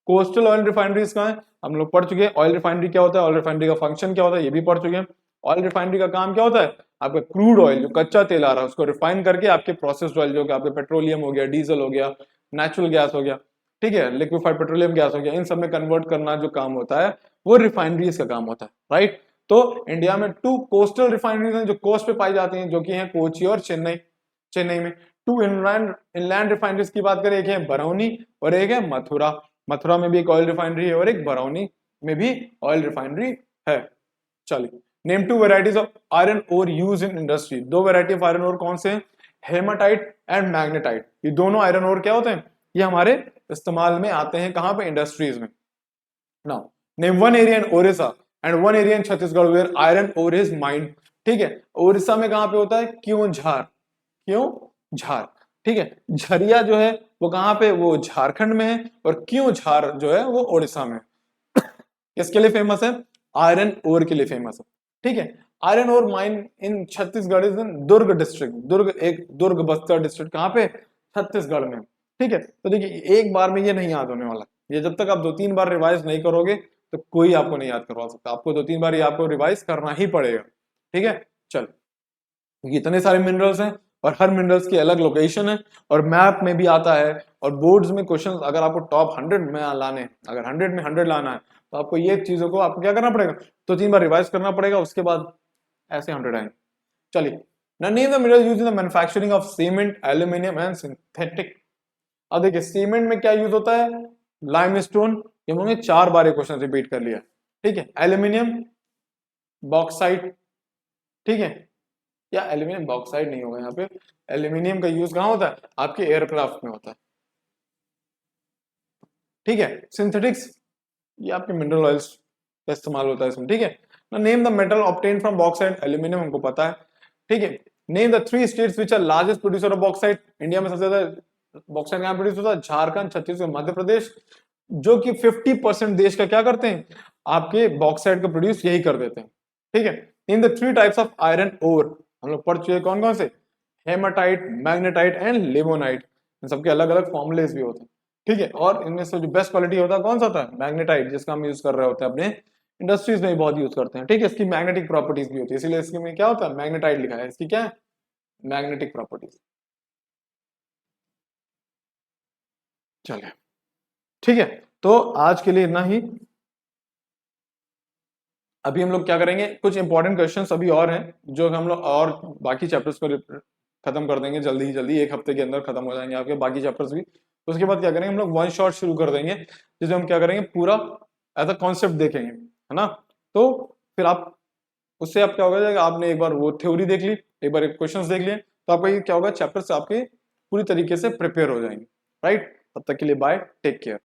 Coastal oil refineries कहाँ है, हम लोग पढ़ चुके हैं। ऑयल रिफाइनरी क्या होता है, ऑयल रिफाइनरी का फंक्शन क्या होता है, ये भी पढ़ चुके हैं। ऑयल रिफाइनरी का काम क्या होता है, आपका क्रूड ऑयल जो कच्चा तेल आ रहा है उसको रिफाइन करके आपके प्रोसेस्ड ऑयल जो कि आपके पेट्रोलियम हो गया, डीजल हो गया, नेचुरल गैस हो गया, ठीक है, लिक्विफाइड पेट्रोलियम गैस हो गया, इन सब में कन्वर्ट करना जो काम होता है वो रिफाइनरीज का काम होता है, राइट। तो इंडिया में टू कोस्टल रिफाइनरीज हैं जो कोस्ट पे पाई जाती हैं, जो कि हैं कोची और चेन्नई, चेन्नई में। टू इनलैंड रिफाइनरीज की बात करें, एक है बरौनी और एक है मथुरा। मथुरा में भी एक ऑयल रिफाइनरी है और एक बरौनी में भी ऑयल रिफाइनरी है। चलिए, name two varieties of iron ore use in industry. दो वेराइटी ऑफ आयरन ओर कौन से हैं, हेमाटाइट एंड मैग्नेटाइट। ये दोनों आयरन ओर क्या होते हैं, ये हमारे इस्तेमाल में आते हैं कहां पे, इंडस्ट्रीज में। Now name one area in Odisha and one area in Chhattisgarh where iron ore is mined. ठीक है, ओडिशा में कहां पे होता है, क्यों झार, क्यों झार, ठीक है। झरिया जो है वो कहां पे, वो झारखंड में है, और क्यों झार जो है वो ओडिशा में है। किसके लिए फेमस है, आयरन ओर के लिए फेमस है, ठीक है। Iron ore mine in Chhattisgarh is in Durg district. Durg Bastar district कहां पे, छत्तीसगढ़ में, ठीक है। तो देखिए एक बार में ये नहीं याद होने वाला, ये जब तक आप 2-3 बार रिवाइज नहीं करोगे तो कोई आपको नहीं याद करवा सकता, आपको 2-3 बार ये आपको रिवाइज करना ही पड़ेगा, ठीक है। चल, इतने सारे मिनरल्स हैं और हर मिनरल्स की अलग लोकेशन है, और मैप में भी आता है, और बोर्ड्स में क्वेश्चंस अगर आपको टॉप 100 में लाने, अगर 100 में 100 लाना है तो आपको ये चीजों को आपको क्या करना पड़ेगा, तो 3 बार रिवाइज करना पड़ेगा, उसके बाद ऐसे 100 आएंगे। चलिए, now name the minerals used in the manufacturing of cement, aluminum and synthetic। अब देखिए सीमेंट में क्या यूज होता है, लाइमस्टोन, ये हमने 4 बार क्वेश्चन रिपीट कर लिया, ठीक है। एल्यूमिनियम, बॉक्साइट, ठीक है, या एल्यूमिनियम बॉक्साइट नहीं होगा यहाँ पे, एल्यूमिनियम का यूज कहाँ होता है, आपके एयरक्राफ्ट में होता है, ठीक है। सिंथेटिक्स, ये आपके मिनरल ऑयल्स का इस्तेमाल होता है इसमें, ठीक है। Name the metal obtain from bauxite, aluminium हमको पता है, ठीक है। Name the 3 states which are largest producer of bauxite. India में सबसे ज्यादा बॉक्साइट कहाँ प्रोड्यूस होता है, झारखंड, छत्तीसगढ़, मध्य प्रदेश, जो कि 50% देश का क्या करते हैं, आपके बॉक्साइट का प्रोड्यूस यही कर देते हैं, ठीक है। In the 3 types of iron ore, हम लोग पढ़ चुके कौन कौन से, हेमाटाइट, मैग्नेटाइट एंड लिमोनाइट, इन सबके अलग अलग फॉर्मुलेस भी होते हैं, ठीक है। और इनमें से जो बेस्ट क्वालिटी होता है कौन सा होता है, मैग्नेटाइट, जिसका हम यूज कर रहे होते हैं अपने इंडस्ट्रीज में बहुत यूज करते हैं, ठीक है। इसकी मैग्नेटिक प्रॉपर्टीज भी होती है, इसीलिए इसके में क्या होता है, मैग्नेटाइट लिखा है, इसकी क्या है, मैग्नेटिक प्रॉपर्टीज। चलिए, ठीक है, तो आज के लिए इतना ही। अभी हम लोग क्या करेंगे, कुछ इंपॉर्टेंट क्वेश्चंस अभी और हैं जो हम लोग और बाकी चैप्टर्स को खत्म कर देंगे जल्दी ही जल्दी, 1 हफ्ते के अंदर खत्म हो जाएंगे आपके बाकी चैप्टर्स भी। उसके बाद क्या करेंगे, हम लोग वन शॉट शुरू कर देंगे, जिसमें हम क्या करेंगे, पूरा एज अ कॉन्सेप्ट देखेंगे, है ना। तो फिर आप उससे आप क्या होगा, आपने एक बार वो थ्योरी देख ली, एक बार क्वेश्चंस देख लिए, तो आपका ये क्या होगा, चैप्टर्स आपके पूरी तरीके से प्रिपेयर हो जाएंगे, राइट। तब तक के लिए बाय, टेक केयर।